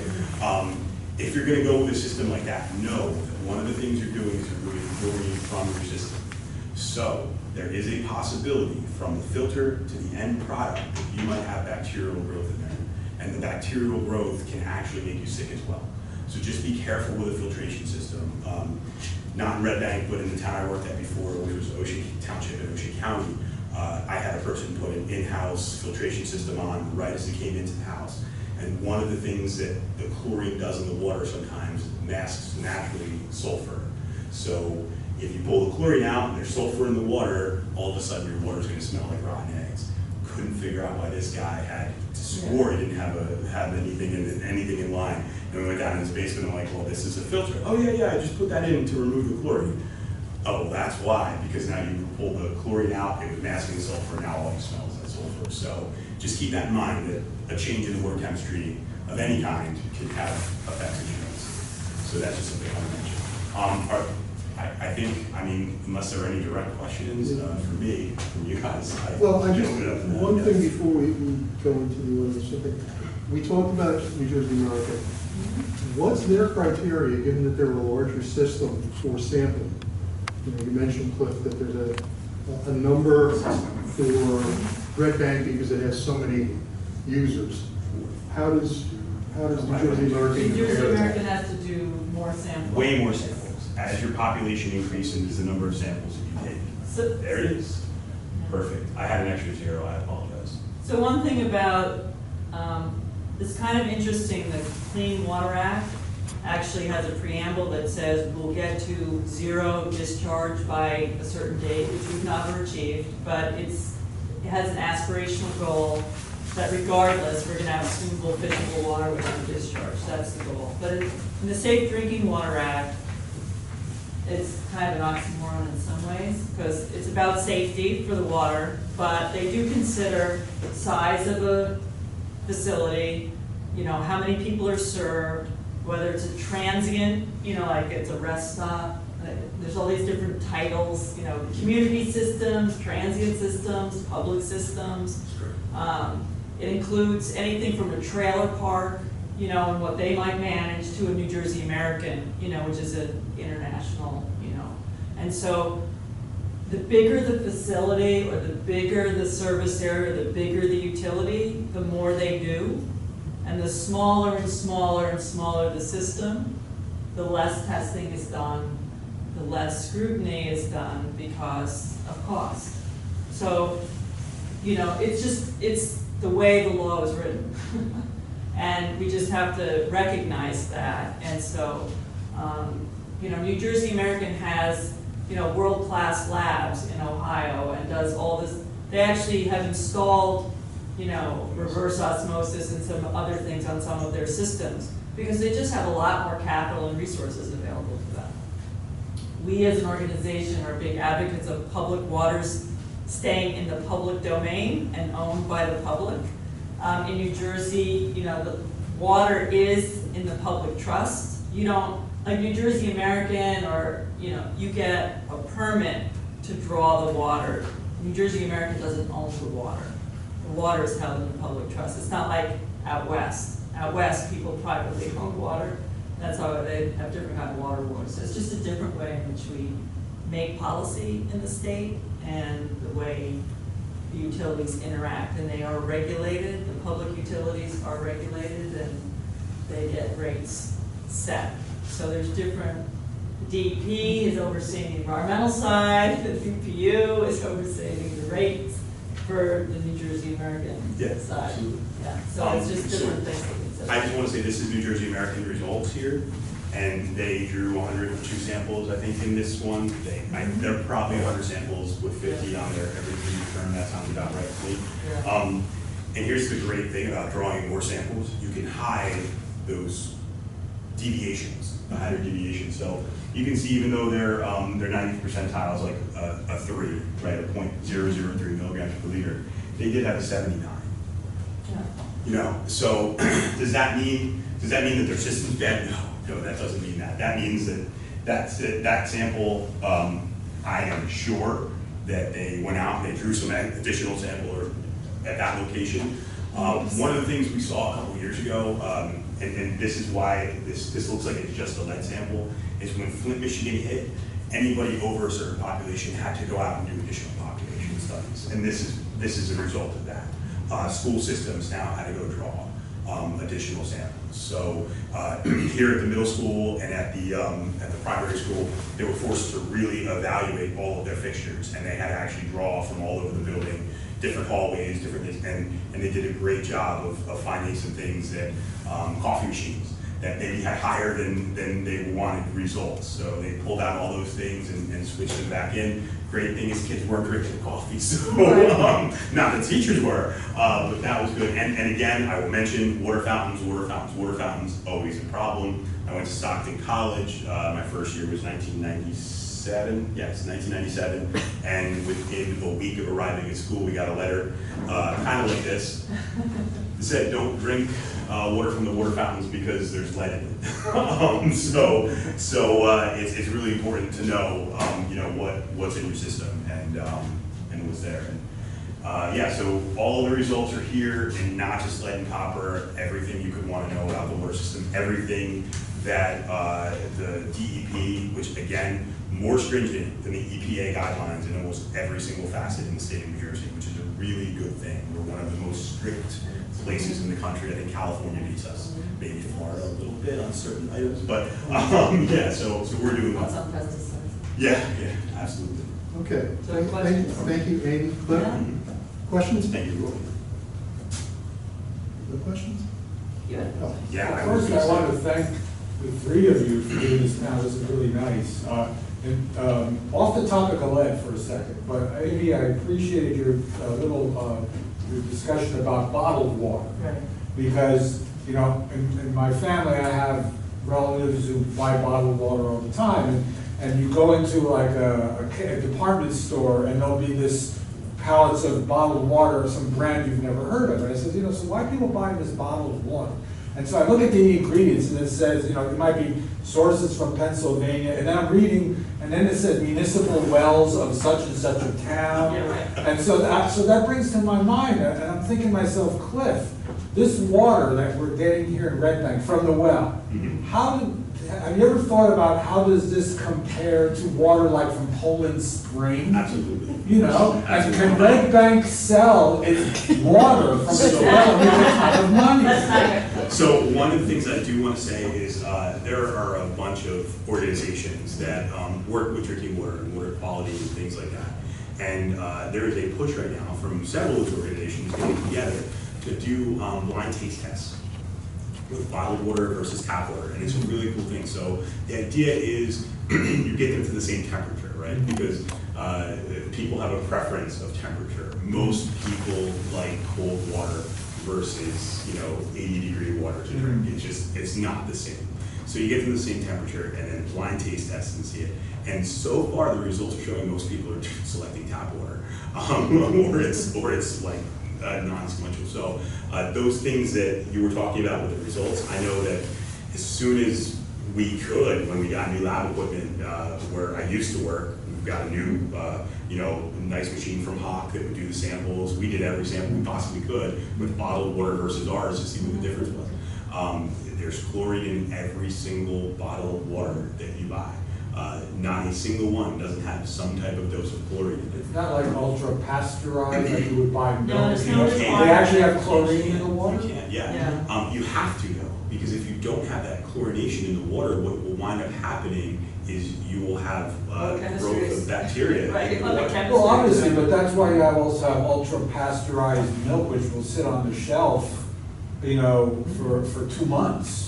If you're going to go with a system like that, know that one of the things you're doing is removing chlorine from your system. So there is a possibility from the filter to the end product that you might have bacterial growth in there. And the bacterial growth can actually make you sick as well. So just be careful with a filtration system. Not in Red Bank, but in the town I worked at before, which was Ocean Township in Ocean County. I had a person put an in-house filtration system on right as they came into the house. And one of the things that the chlorine does in the water sometimes masks naturally sulfur. So if you pull the chlorine out and there's sulfur in the water, all of a sudden your water is going to smell like rotten eggs. Couldn't figure out why this guy had swore he didn't have anything in line. And we went down in his basement and I'm like, well, this is a filter. Oh yeah, I just put that in to remove the chlorine. Oh, that's why, because now you pull the chlorine out, it was masking the sulfur, now all you smell is that sulfur. So just keep that in mind, that a change in the water chemistry of any kind can have effects on your health. So that's just something I want to mention. I think, unless there are any direct questions for me, from you guys, Well, I just, open it up to that. one thing before we go into the other subject. We talked about New Jersey American. What's their criteria, given that they're a larger system for sampling? You mentioned, Cliff, that there's a number for Red Bank because it has so many users. How does New Jersey American New Jersey compare American that? has to do more samples. Way more samples. As your population increases, the number of samples that you take. So, There it is. Perfect. I had an extra 0, I apologize. So one thing about, it's kind of interesting, the Clean Water Act actually has a preamble that says we'll get to 0 discharge by a certain date, which we've never achieved, but it has an aspirational goal that regardless, we're gonna have consumable, fishable water without discharge. That's the goal. But in the Safe Drinking Water Act, it's kind of an oxymoron in some ways, because it's about safety for the water, but they do consider the size of a facility, how many people are served, whether it's a transient, like it's a rest stop, there's all these different titles, you know, community systems, transient systems, public systems. It includes anything from a trailer park, you know, and what they might manage, to a New Jersey American, you know, which is an international, you know. And so the bigger the facility, or the bigger the service area, the bigger the utility, the more they do. And the smaller and smaller and smaller the system, the less testing is done, the less scrutiny is done because of cost. So, you know, it's the way the law is written. And we just have to recognize that. And so, you know, New Jersey American has, you know, world-class labs in Ohio and does all this. They actually have installed, you know, reverse osmosis and some other things on some of their systems because they just have a lot more capital and resources available to them. We as an organization are big advocates of public waters staying in the public domain and owned by the public. In New Jersey, you know, the water is in the public trust. You don't, like New Jersey American, or, you know, you get a permit to draw the water. New Jersey American doesn't own the water. The water is held in the public trust. It's not like out west. Out west, people privately own water. That's how they have different kind of water wars. So it's just a different way in which we make policy in the state and the way the utilities interact. And they are regulated, the public utilities are regulated, and they get rates set. So there's different, DEP is overseeing the environmental side, the DPU is overseeing the rates for the New Jersey American side. Absolutely. Yeah, so it's just different things that we said. I just want to say this is New Jersey American results here, and they drew 102 samples, I think, in this one. There are probably 100 samples with 50 on there every term. That sounds about right to me. Yeah. And here's the great thing about drawing more samples: you can hide those deviations, the higher deviations. So you can see, even though they're 90th percentiles, like a 3, right, a 0.003 milligrams per liter, they did have a 79. Yeah. You know, so does that mean that their system's bad? No, that doesn't mean that. That means that sample, I am sure that they went out and they drew some additional sample at that location. One of the things we saw a couple years ago, and this is why this looks like it's just a lead sample, is when Flint, Michigan hit, anybody over a certain population had to go out and do additional population studies. And this is a result of that. School systems now had to go draw additional samples. So here at the middle school and at the primary school, they were forced to really evaluate all of their fixtures, and they had to actually draw from all over the building, different hallways, different things, and they did a great job of finding some things that, coffee machines, that maybe had higher than they wanted results. So they pulled out all those things and switched them back in. Great thing is kids weren't drinking coffee, so not the teachers were, but that was good. And again, I will mention water fountains, always a problem. I went to Stockton College. My first year was 1997. Yes, 1997. And within a week of arriving at school, we got a letter, kind of like this. It said, "Don't drink water from the water fountains because there's lead in it." So it's really important to know, you know, what's in your system and what's there. And, yeah, so all of the results are here, and not just lead and copper. Everything you could want to know about the water system, everything that the DEP, which again, more stringent than the EPA guidelines in almost every single facet in the state of New Jersey, which is a really good thing. We're one of the most strict places in the country. I think California beats us, maybe Florida a little bit on certain items, but yeah, so we're doing What's well. on pesticides? Yeah, absolutely. Okay, So questions? thank you, Amy. Cliff? Yeah. Questions? Thank you. No questions? You had Oh. Yeah. First, I want to thank the three of you for doing this now. This is really nice. Off the topic of lead for a second, but Amy, I appreciated your little your discussion about bottled water. Right. Because, you know, in my family, I have relatives who buy bottled water all the time, and you go into like a department store, and there'll be this pallets of bottled water of some brand you've never heard of. And I said, you know, so why are people buying this bottled water? And so I look at the ingredients and it says, you know, it might be sources from Pennsylvania, and then I'm reading, and then it says municipal wells of such and such a town. Yeah, right. And so that brings to my mind, and I'm thinking to myself, Cliff, this water that we're getting here in Red Bank from the well, have you ever thought about how does this compare to water like from Poland Spring? Absolutely. You know, and Absolutely. can Red Bank sell its water from the well and make a ton of money? That's not good. So one of the things I do want to say is there are a bunch of organizations that work with drinking water and water quality and things like that. And there is a push right now from several of those organizations getting together to do blind taste tests with bottled water versus tap water, and it's a really cool thing. So the idea is you get them to the same temperature, right? Because people have a preference of temperature. Most people like cold water versus 80-degree water to drink. It's not the same. So you get them the same temperature and then blind taste test and see it. And so far the results are showing most people are selecting tap water, or it's like non-sequential. So those things that you were talking about with the results, I know that as soon as we could, when we got new lab equipment where I used to work, we've got a new, nice machine from Hawk that would do the samples. We did every sample we possibly could with bottled water versus ours to see what the difference was. There's chlorine in every single bottle of water that you buy. Not a single one doesn't have some type of dose of chlorine in it. It's not like ultra pasteurized like you would buy milk. No, there's no They requirement. actually have chlorine in the water? You can, yeah. Yeah. You have to though, because if you don't have that chlorination in the water, what will wind up happening is you will have growth of bacteria Right, in the on the water. chemistry. Well, obviously, but that's why you also have ultra pasteurized milk, which will sit on the shelf, for 2 months.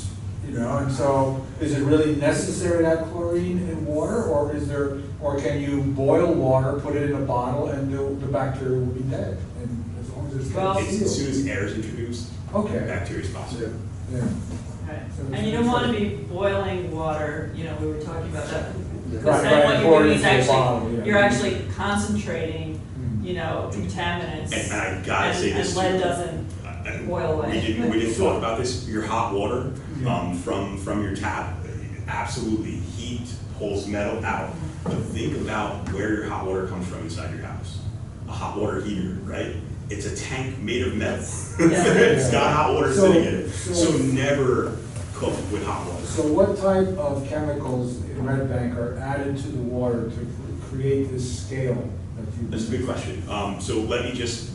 And so is it really necessary to have chlorine in water, or can you boil water, put it in a bottle, and the bacteria will be dead? And as long as it's Well- As sealed. soon as air is introduced, Okay. bacteria is possible. Yeah. Right. So And you don't want to be boiling water, we were talking about that. Because Right, then what pour you're it doing is into the bottle, actually, yeah. you're actually concentrating, Mm. contaminants. And I gotta say this And lead too. doesn't boil away. We didn't talk about this. Your hot water Yeah. from your tap, absolutely heat pulls metal out. But think about where your hot water comes from inside your house. A hot water heater, right? It's a tank made of metal. Yeah. It's got hot water So- sitting in it. so- So never cook with hot water. So what type of chemicals in Red Bank are added to the water to create this scale that you? That's a good question. So let me just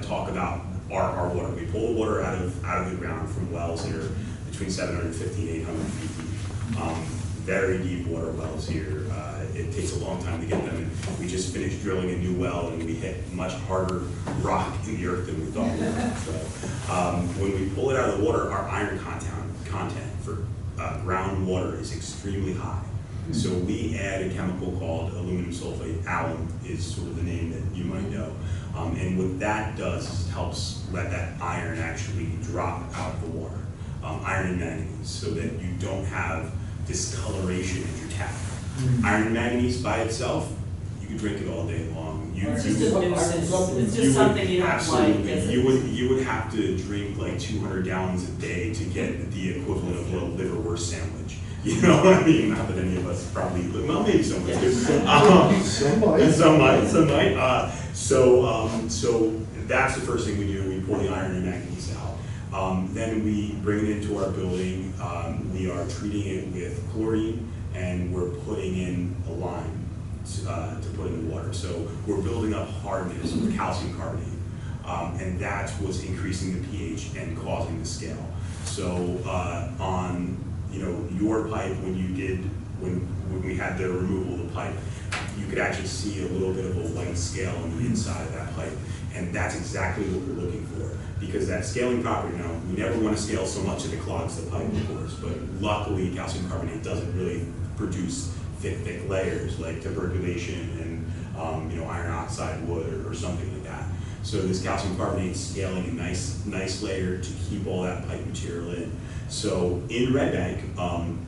talk about our water. We pull the water out of the ground from wells here between 750 and 800 feet deep. Very deep water wells here. It takes a long time to get them. And we just finished drilling a new well and we hit much harder rock in the earth than we thought we would. So when we pull it out of the water, our iron content for groundwater is extremely high. So we add a chemical called aluminum sulfate. Alum is sort of the name that you might know. And what that does is it helps let that iron actually drop out of the water. Iron and manganese, so that you don't have discoloration in your tap. Iron and manganese by itself, you can drink it all day long. It's just a nuisance. It's just something you don't like. Absolutely. Is You would have to drink like 200 gallons a day to get the equivalent of a liverwurst sandwich. You know what I mean? Not that any of us probably, well, maybe some of us do. Some might. So that's the first thing we do. We pull the iron and manganese out. Then we bring it into our building. We are treating it with chlorine, and we're putting in a lime to put in the water. So we're building up hardness with calcium carbonate, and that's what's increasing the pH and causing the scale. So on your pipe, when we had the removal of the pipe, you could actually see a little bit of a white scale on the inside of that pipe, and that's exactly what we're looking for. Because that scaling property, now, we never want to scale so much that it clogs the pipe, of course, but luckily calcium carbonate doesn't really produce thick layers like tuberculation and iron oxide wood or something like that. So this calcium carbonate is scaling a nice layer to keep all that pipe material in. So in Red Bank,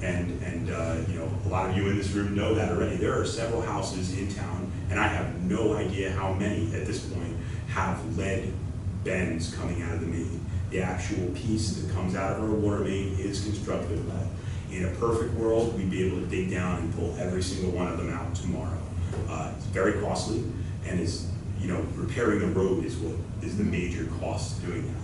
and a lot of you in this room know that already, there are several houses in town, and I have no idea how many at this point have lead bends coming out of the main. the actual piece that comes out of our water main is constructed lead. In a perfect world, we'd be able to dig down and pull every single one of them out tomorrow. It's very costly, and is, you know, repairing the road is what is the major cost to doing that.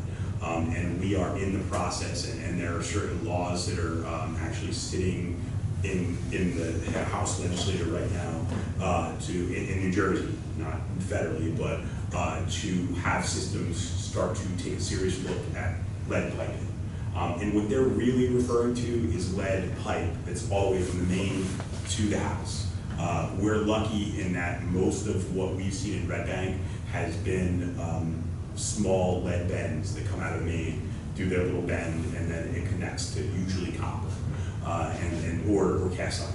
And we are in the process, and there are certain laws that are actually sitting in the House legislature right now in New Jersey, not federally, but to have systems start to take a serious look at lead piping. And what they're really referring to is lead pipe that's all the way from the main to the house. We're lucky in that most of what we've seen in Red Bank has been small lead bends that come out of the main, do their little bend, and then it connects to usually copper or cast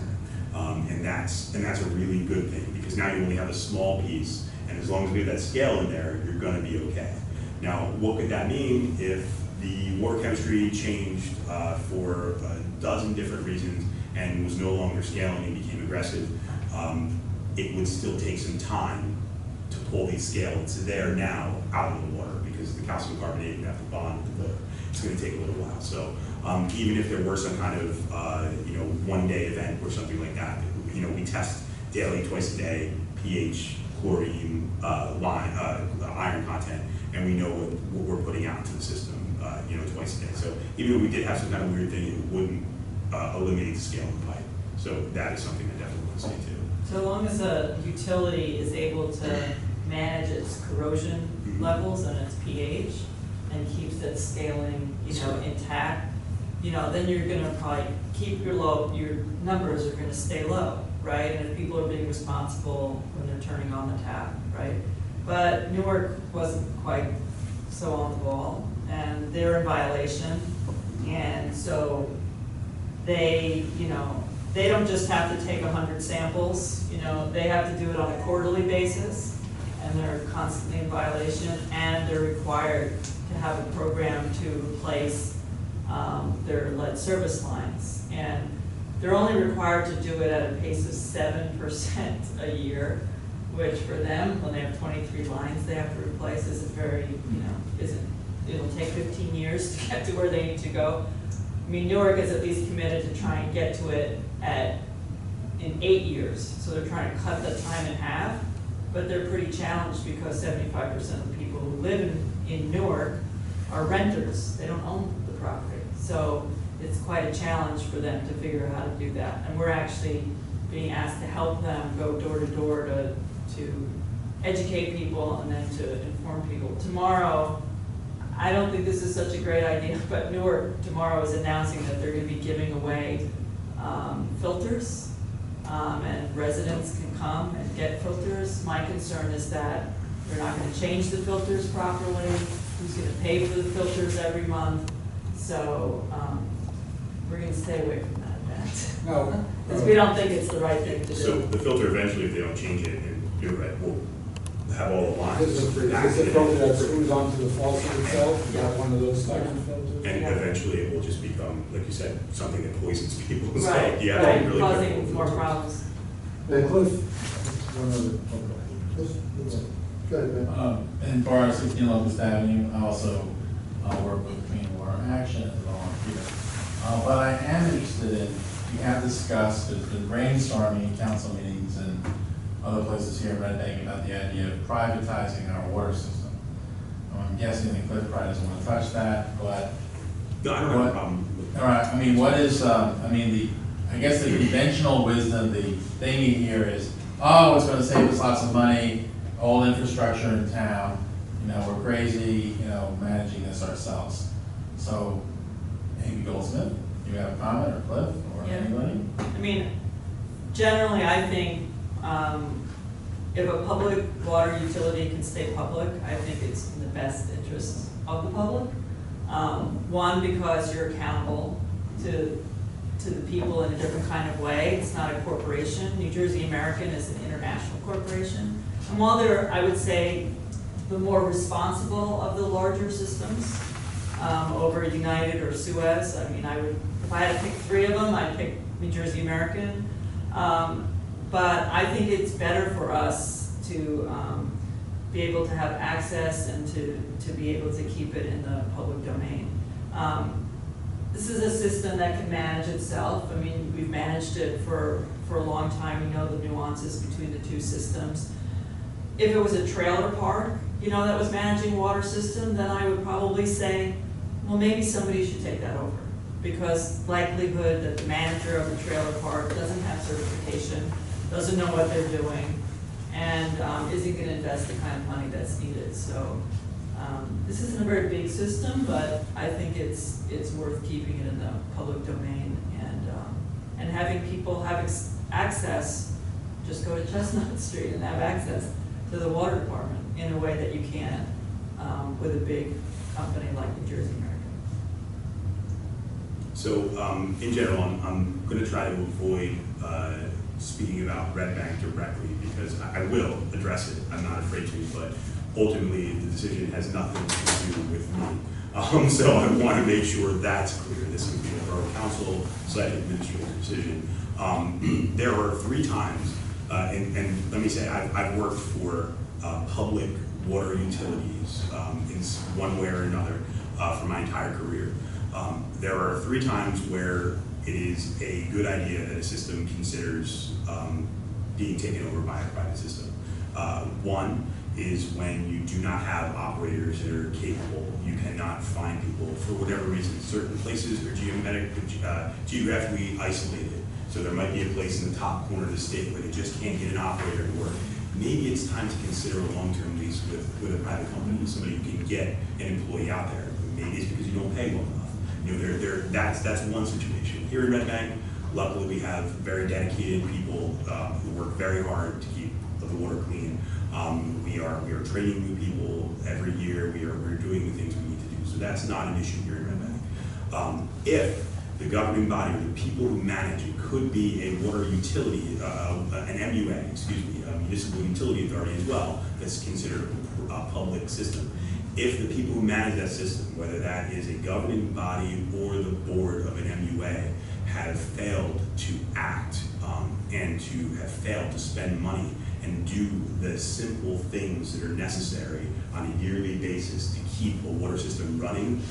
iron. And that's a really good thing, because now you only have a small piece, and as long as we have that scale in there, you're going to be okay. Now, what could that mean if the water chemistry changed for a dozen different reasons and was no longer scaling and became aggressive? It would still take some time to pull these scales there now out of the water, because the calcium carbonate, you have to bond with the water. It's going to take a little while. So even if there were some kind of one-day event or something like that, we test daily, twice a day, pH, chlorine, iron content, and we know what we're putting out into the system, twice a day. So even if we did have some kind of weird thing, it wouldn't eliminate the scale of the pipe. So that is something I definitely want to say too. So long as a utility is able to manage its corrosion levels and its pH and keeps it scaling, intact, then you're going to probably keep your numbers are going to stay low, right? And if people are being responsible when they're turning on the tap, right? But Newark wasn't quite so on the ball, and they're in violation, and so they don't just have to take 100 samples, they have to do it on a quarterly basis, and they're constantly in violation, and they're required to have a program to replace their lead service lines. And they're only required to do it at a pace of 7% a year, which for them, when they have 23 lines they have to replace, isn't very, it'll take 15 years to get to where they need to go. I mean, Newark is at least committed to try and get to it in 8 years. So they're trying to cut the time in half, but they're pretty challenged because 75% of the people who live in Newark are renters. They don't own the property. So it's quite a challenge for them to figure out how to do that. And we're actually being asked to help them go door to door to educate people and then to inform people. Tomorrow, I don't think this is such a great idea, but Newark tomorrow is announcing that they're going to be giving away filters, and residents can come and get filters. My concern is that they're not going to change the filters properly. Who's going to pay for the filters every month? So we're going to stay away from that event. No. Because we don't think it's the right thing to do. So the filter eventually, if they don't change it and do it, will have all the lines. Is this a filter that screws onto the faucet itself? You got one of those styrene filters? And eventually it will just become, like you said, something that poisons people. So Right, you have to right, be really causing careful. more problems. Then Cliff, one other, Go ahead, Ben. In bar 16 Locust Avenue, I also work with Clean Water Action as a volunteer. But I am interested in, we have discussed, there's been brainstorming in council meetings and other places here in Red Bank about the idea of privatizing our water system. I'm guessing that Cliff probably doesn't want to touch that, but. No, I don't have a problem with that. All right, I mean, what is, I guess the conventional wisdom, the thingy here is, it's going to save us lots of money, all infrastructure in town, we're crazy, managing this ourselves. So, Amy Goldsmith, do you have a comment, or Cliff, or anybody? I mean, generally, I think if a public water utility can stay public, I think it's in the best interest of the public. One, because you're accountable to the people in a different kind of way. It's not a corporation. New Jersey American is an international corporation. And while they're, I would say, the more responsible of the larger systems over United or Suez, I mean, if I had to pick three of them, I'd pick New Jersey American. But I think it's better for us to be able to have access and to be able to keep it in the public domain. This is a system that can manage itself. I mean, we've managed it for a long time. We know the nuances between the two systems. If it was a trailer park, that was managing water system, then I would probably say, well, maybe somebody should take that over. Because likelihood that the manager of the trailer park doesn't have certification, doesn't know what they're doing, and isn't going to invest the kind of money that's needed. So this isn't a very big system, but I think it's worth keeping it in the public domain and having people have access. Just go to Chestnut Street and have access to the water department in a way that you can with a big company like New Jersey American. So in general, I'm going to try to avoid speaking about Red Bank directly because I will address it. I'm not afraid to, but ultimately the decision has nothing to do with me. So I want to make sure that's clear. This would be a borough council / administrative decision. There are 3 times, and let me say I've worked for public water utilities in one way or another for my entire career. There are 3 times where it is a good idea that a system considers being taken over by a private system. One is when you do not have operators that are capable. You cannot find people for whatever reason. Certain places are geographically isolated. So there might be a place in the top corner of the state where they just can't get an operator to work. Maybe it's time to consider a long-term lease with a private company, somebody who can get an employee out there. Maybe it's because you don't pay well enough. That's one situation. Here in Red Bank, luckily we have very dedicated people who work very hard to keep the water clean. We are training new people every year. We're doing the things we need to do. So that's not an issue here in Red Bank. If the governing body or the people who manage it could be a water utility, an MUA, a municipal utility authority as well, that's considered a public system. If the people who manage that system, whether that is a governing body or the board of an MUA, have failed to act and to have failed to spend money and do the simple things that are necessary on a yearly basis to keep a water system running,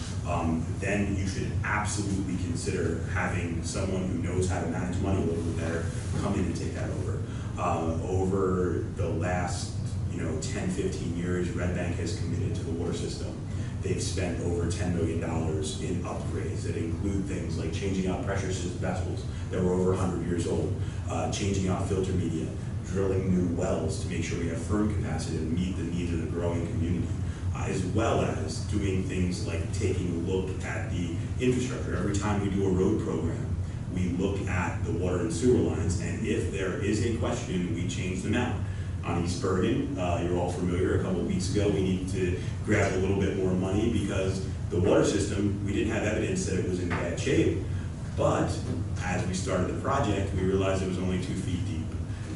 then you should absolutely consider having someone who knows how to manage money a little bit better come in and take that over. Over the last 10, 15 years, Red Bank has committed to the water system. They've spent over $10 million in upgrades that include things like changing out pressure vessels that were over 100 years old, changing out filter media, drilling new wells to make sure we have firm capacity to meet the needs of the growing community, as well as doing things like taking a look at the infrastructure. Every time we do a road program, we look at the water and sewer lines, and if there is a question, we change them out. On East Bergen, you're all familiar, a couple of weeks ago, we needed to grab a little bit more money because the water system, we didn't have evidence that it was in bad shape. But as we started the project, we realized it was only 2 feet deep.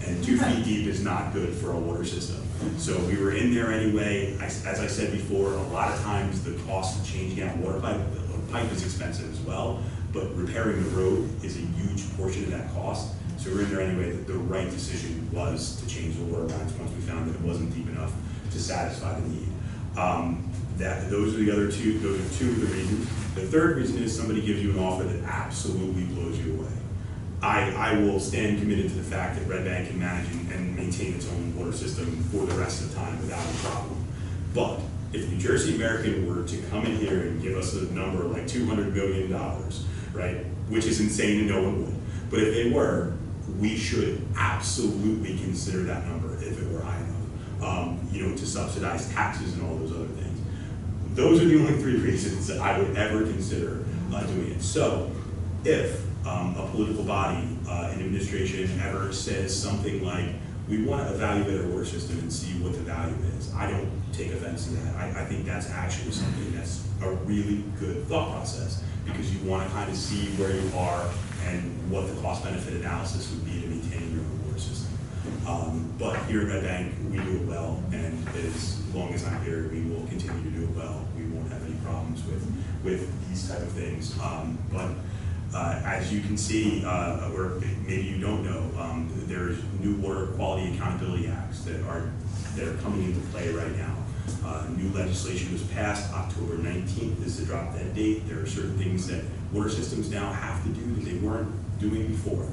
And 2 feet deep is not good for a water system. So we were in there anyway. As I said before, a lot of times the cost of changing out water pipe is expensive as well, but repairing the road is a huge portion of that cost. So we were in there anyway. The right decision was to change the water lines once we found that it wasn't deep enough to satisfy the need. Those are the other two. Those are 2 of the reasons. The third reason is somebody gives you an offer that absolutely blows you away. I will stand committed to the fact that Red Bank can manage and maintain its own water system for the rest of the time without a problem. But if New Jersey American were to come in here and give us a number like $200 million, right, which is insane and no one would, but if they were, we should absolutely consider that number if it were high enough, to subsidize taxes and all those other things. Those are the only 3 reasons that I would ever consider doing it. So if a political body, an administration ever says something like, we want to evaluate our water system and see what the value is, I don't take offense to that. I think that's actually something that's a really good thought process because you want to kind of see where you are and what the cost-benefit analysis would be to maintain your own water system. But here at Red Bank, we do it well, and as long as I'm here, we will continue to do it well. We won't have any problems with these type of things. But As you can see, or maybe you don't know, there's new water quality accountability acts that are coming into play right now. New legislation was passed October 19th is the drop dead date. There are certain things that water systems now have to do that they weren't doing before.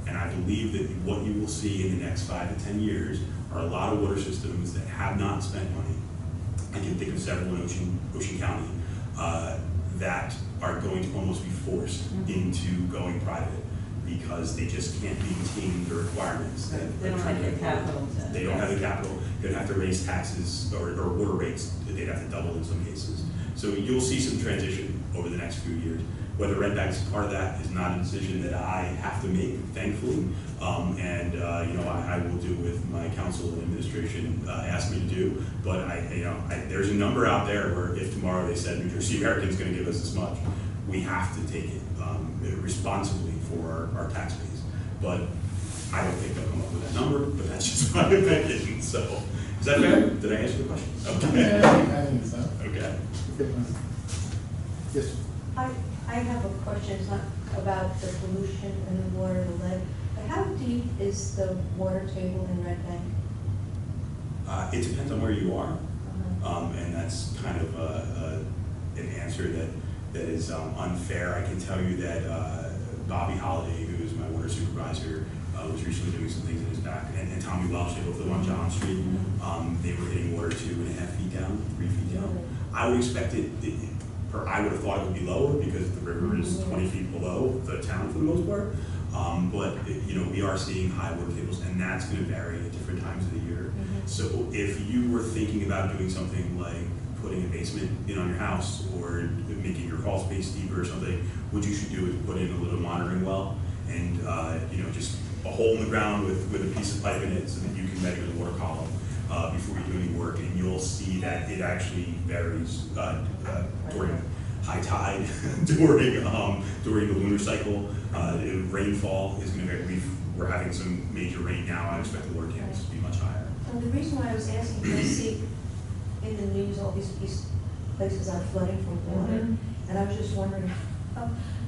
And I believe that what you will see in the next 5 to 10 years are a lot of water systems that have not spent money. I can think of several in Ocean County that are going to almost be forced into going private because they just can't maintain the requirements. They don't have the capital. They don't have the capital. They'd have to raise taxes or water rates. They'd have to double in some cases. So you'll see some transition over the next few years. Whether Red Bank's part of that is not a decision that I have to make, thankfully. I will do with my council and administration ask me to do. But there's a number out there where if tomorrow they said New Jersey American's going to give us this much, we have to take it responsibly for our tax base. But I don't think they'll come up with that number, but that's just my opinion. So, is that fair? Did I answer the question? Okay. Yeah, I think so. Okay. Yes. I have a question, it's not about the pollution in the water, the lead, but how deep is the water table in Red Bank? It depends on where you are, and that's kind of an answer that is unfair. I can tell you that Bobby Holliday, who is my water supervisor, was recently doing some things in his back, and Tommy Welsh, they both live on John Street. They were hitting water 2.5 feet down, 3 feet down. I would expect or I would have thought it would be lower because the river is 20 feet below the town for the most part. But we are seeing high water tables, and that's going to vary at different times of the year. So if you were thinking about doing something like putting a basement in on your house or making your crawl space deeper or something, what you should do is put in a little monitoring well and just a hole in the ground with a piece of pipe in it so that you can measure the water column before you do any work, and you'll see that it actually varies during high tide, during the lunar cycle. Rainfall is going to vary. We're having some major rain now. I expect the water tables to be much higher. And the reason why I was asking, I see in the news all these places are flooding from water, and I was just wondering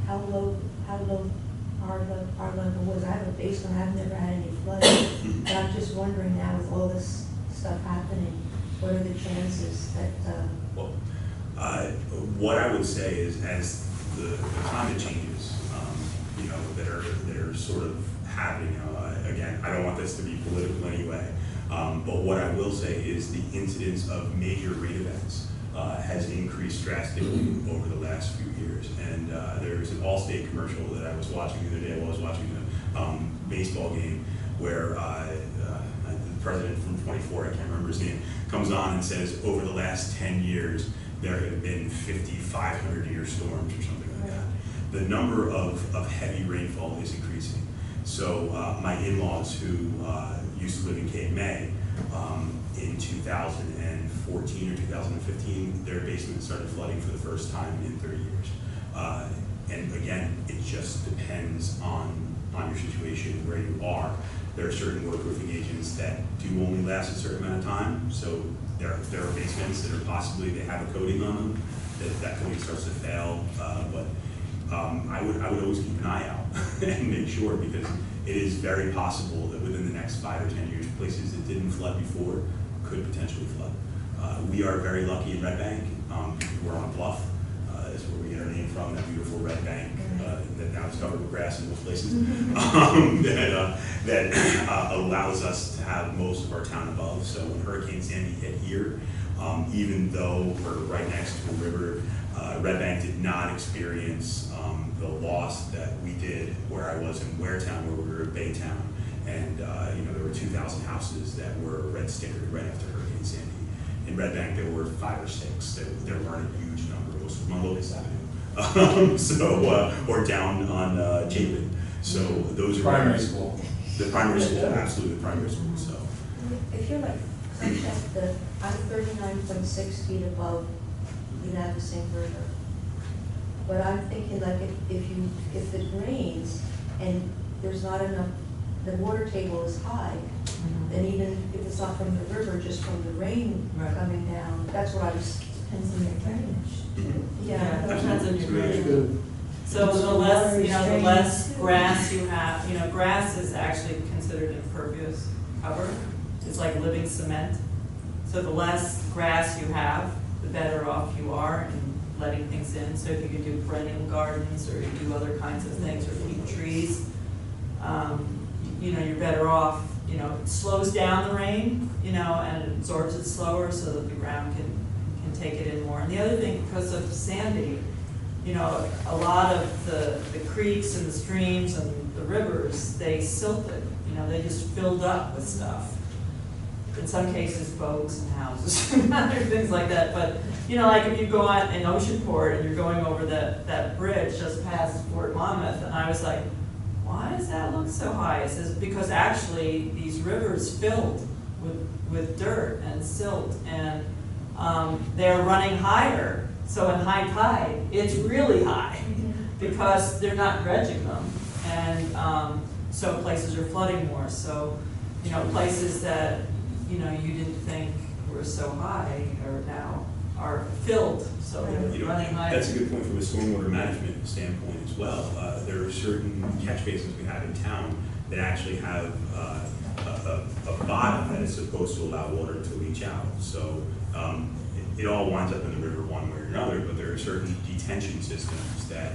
how low are the woods. I have a basement, I've never had any flooding, but I'm just wondering now with all this stuff happening, what are the chances that? What I would say is, as the climate changes, that are sort of happening. Again, I don't want this to be political anyway, but what I will say is the incidence of major rain events has increased drastically over the last few years. And there's an Allstate commercial that I was watching the other day while I was watching the baseball game, where the president from 24, I can't remember his name, comes on and says, over the last 10 years, there have been 5,500-year storms or something like that. The number of heavy rainfall is increasing. So my in-laws, who used to live in Cape May, in 2014 or 2015, their basement started flooding for the first time in 30 years. And again, it just depends on your situation, where you are. There are certain waterproofing agents that do only last a certain amount of time. So there are basements that are possibly, they have a coating on them, that coating starts to fail. But I would always keep an eye out and make sure, because it is very possible that within the next 5 or 10 years, places that didn't flood before could potentially flood. We are very lucky in Red Bank. We're on a bluff. That's where we get our name from, that beautiful Red Bank that now is covered with grass in most places. That allows us to have most of our town above. So when Hurricane Sandy hit here, even though we're right next to a river, Red Bank did not experience the loss that we did where I was in Waretown, where we were in Baytown. And there were 2,000 houses that were red stickered right after Hurricane Sandy. In Red Bank, there were 5 or 6. There weren't a huge number. It was from Locust Avenue, or down on Chapin. So those are Primary school. The primary school, absolutely the primary school. So If you're like, I checked I'm 39.6 feet above the Navasink River. But I'm thinking like if it rains and there's not enough, the water table is high, then even if it's not from the river, just from the rain coming down, that's what I was. Depends on your drainage. Yeah, it depends on your drainage. So the less, you know, the less grass you have, you know, grass is actually considered impervious cover. It's like living cement. So the less grass you have, the better off you are in letting things in. So if you could do perennial gardens or you do other kinds of things or keep trees, you know, you're better off. You know, it slows down the rain, you know, and it absorbs it slower so that the ground can take it in more. And the other thing, because of Sandy, you know, a lot of the creeks and the streams and the rivers, they silted, you know, they just filled up with stuff. In some cases, boats and houses and other things like that. But, you know, like if you go on in Oceanport and you're going over that bridge just past Fort Monmouth, and I was like, why does that look so high? It says, because actually these rivers filled with dirt and silt, and they're running higher. So in high tide, it's really high because they're not dredging them. And so places are flooding more. So, you know, places that, you know, you didn't think were so high are filled, so they're You know, running higher. that's a good point from a stormwater management standpoint as well. There are certain catch basins we have in town that actually have a bottom that is supposed to allow water to leach out. So it all winds up in the river one way or another, but there are certain detention systems that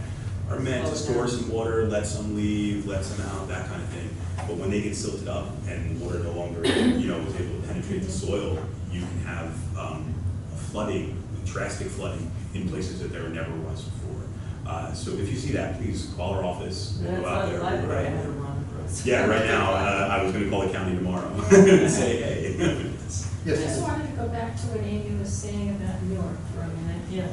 are meant to store some water, let some leave, let some out, that kind of thing. But when they get silted up and water no longer, you know, is able to penetrate the soil, you can have flooding, drastic flooding in places that there never was before. So if you see that, please call our office. We'll go out there. Library, I had to run across. Yeah, right now, I was going to call the county tomorrow and say, hey. I just wanted to go back to what Amy was saying about New York for a minute. Yeah.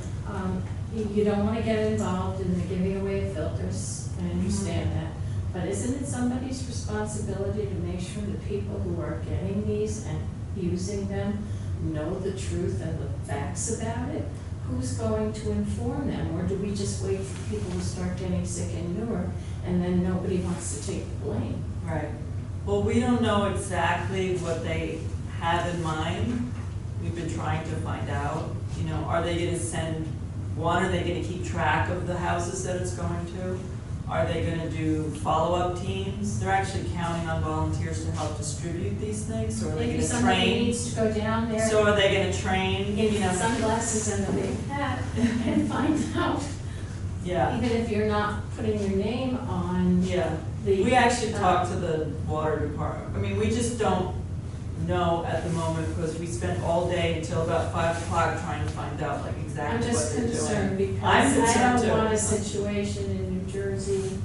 You don't want to get involved in the giving away of filters, I understand that. But isn't it somebody's responsibility to make sure the people who are getting these and using them know the truth and the facts about it? Who's going to inform them? Or do we just wait for people to start getting sick in Newark and then nobody wants to take the blame? Right. Well, we don't know exactly what they have in mind. We've been trying to find out, you know, are they going to send one? Are they going to keep track of the houses that it's going to? Are they going to do follow-up teams? They're actually counting on volunteers to help distribute these things, or are they Maybe going to somebody train? needs to go down there, So are they going to train? get You know, sunglasses and a big hat and find out. yeah, Even if you're not putting your name on yeah. the. We actually talked to the water department. I mean, we just don't know at the moment because we spent all day until about 5 o'clock trying to find out like I'm exactly what just they're doing. concerned because I'm I concerned don't too. want a situation in New Jersey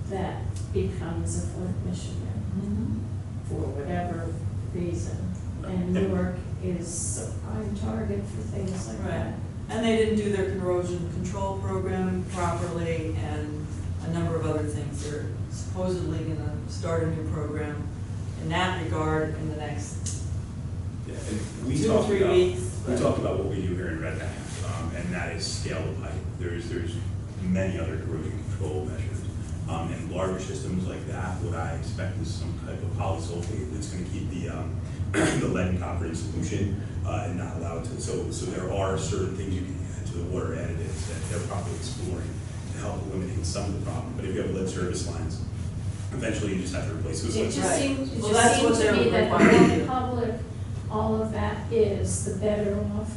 that becomes a Flint, Michigan, Mhm. for whatever reason. And Newark is a prime target for things like Right. that. And they didn't do their corrosion control program properly and a number of other things. They're supposedly gonna start a new program in that regard in the next Yeah, and we 2 or talked 3 about, weeks. we talked about what we do here in Red Bank, and that is scale the pipe. There's many other corrosion control measures. And larger systems like that, what I expect is some type of polysulfate that's going to keep the lead and copper in solution and not allow it to. So there are certain things you can add to the water additives that they're probably exploring to help eliminate some of the problem. But if you have lead service lines, eventually you just have to replace those It lead just Right. seems, it Well, just that's what seems to me they're that the requiring. more public all of that is, the better off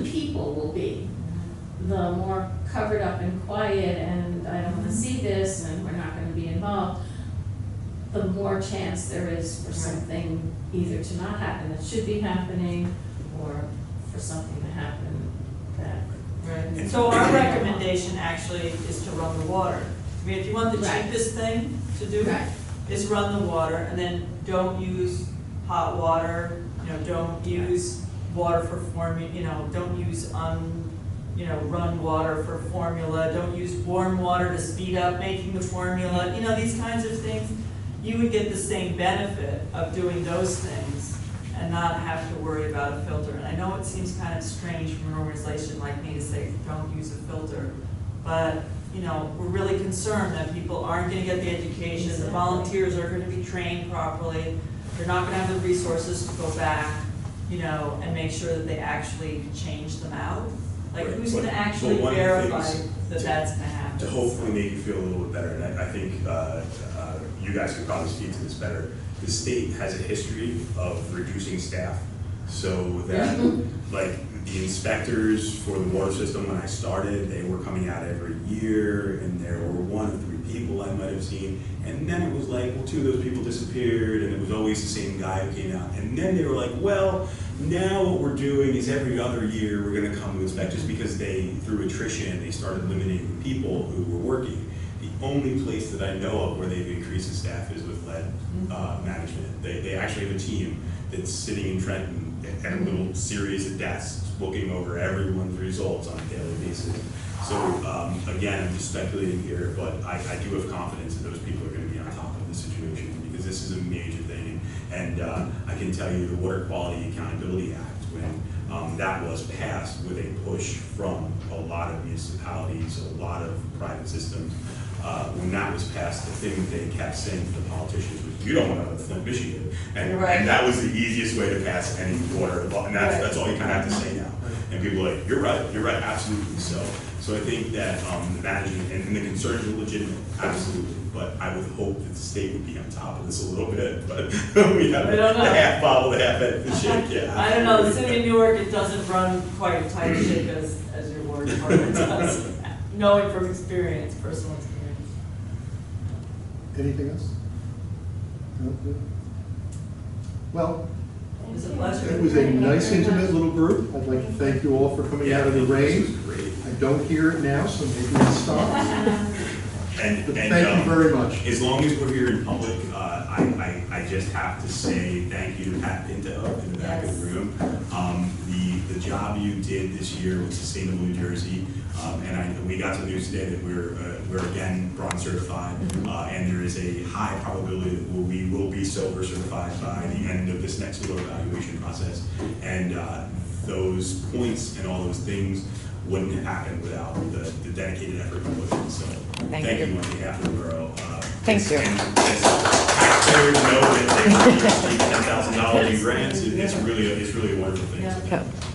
people will be. The more covered up and quiet and I don't wanna see this and we're not gonna be involved, the more chance there is for something either to not happen that should be happening or for something to happen that. Right. So our recommendation actually is to run the water. I mean, if you want the Right. cheapest thing to do, Right. is run the water and then don't use hot water, you know, don't use water for don't use run water for formula, don't use warm water to speed up making the formula, these kinds of things. You would get the same benefit of doing those things and not have to worry about a filter. And I know it seems kind of strange from an organization like me to say, don't use a filter, but, we're really concerned that people aren't gonna get the education, the volunteers are gonna be trained properly, they're not gonna have the resources to go back, and make sure that they actually change them out. Like, Right. who's gonna But actually one of the verify things- that's gonna happen. To hopefully make you feel a little bit better, and I think you guys could probably speak to this better. The state has a history of reducing staff, so that, like, the inspectors for the water system, when I started, they were coming out every year, and there were 1 of 3 people I might have seen, and then it was like, well, 2 of those people disappeared, and it was always the same guy who came out, and then they were like, well, now what we're doing is every other year we're gonna come to inspect, just because they, through attrition, they started limiting the people who were working. The only place that I know of where they've increased the staff is with lead management. They actually have a team that's sitting in Trenton at a little series of desks looking over everyone's results on a daily basis. So again, I'm just speculating here, but I do have confidence that those people are going to be on top of the situation, because this is a major thing. And I can tell you the Water Quality Accountability Act, when that was passed with a push from a lot of municipalities, a lot of private systems, when that was passed, the thing that they kept saying to the politicians was, you don't want to have a Flint, Michigan. And that was the easiest way to pass any water law, and that's all you kind of have to say now. And people are like, you're right, absolutely. So I think that the management and the concerns are legitimate, absolutely. But I would hope that the state would be on top of this a little bit. But we have the half bottle, the half empty shake. Yeah. I don't know. The city of Newark, it doesn't run quite a tight ship as your water department does. Knowing from experience, personal experience. Anything else? No? Good? Well, It was a pleasure. it was a nice, intimate little group. I'd like to thank you all for coming out of the rain. This was great. I don't hear it now, so maybe it stops. And Thank you very much. As long as we're here in public, I just have to say thank you to Pat Pinto in the back of the room. The job you did this year with Sustainable New Jersey, and we got some news today that we're again bronze certified, and there is a high probability that we will be silver certified by the end of this next little evaluation process. And those points and all those things wouldn't have happened without the dedicated effort you put in. So thank you on behalf of the borough. Thank you. And as taxpayers know that they receive $10,000 in grants, it's really a wonderful thing. Yeah. So Okay.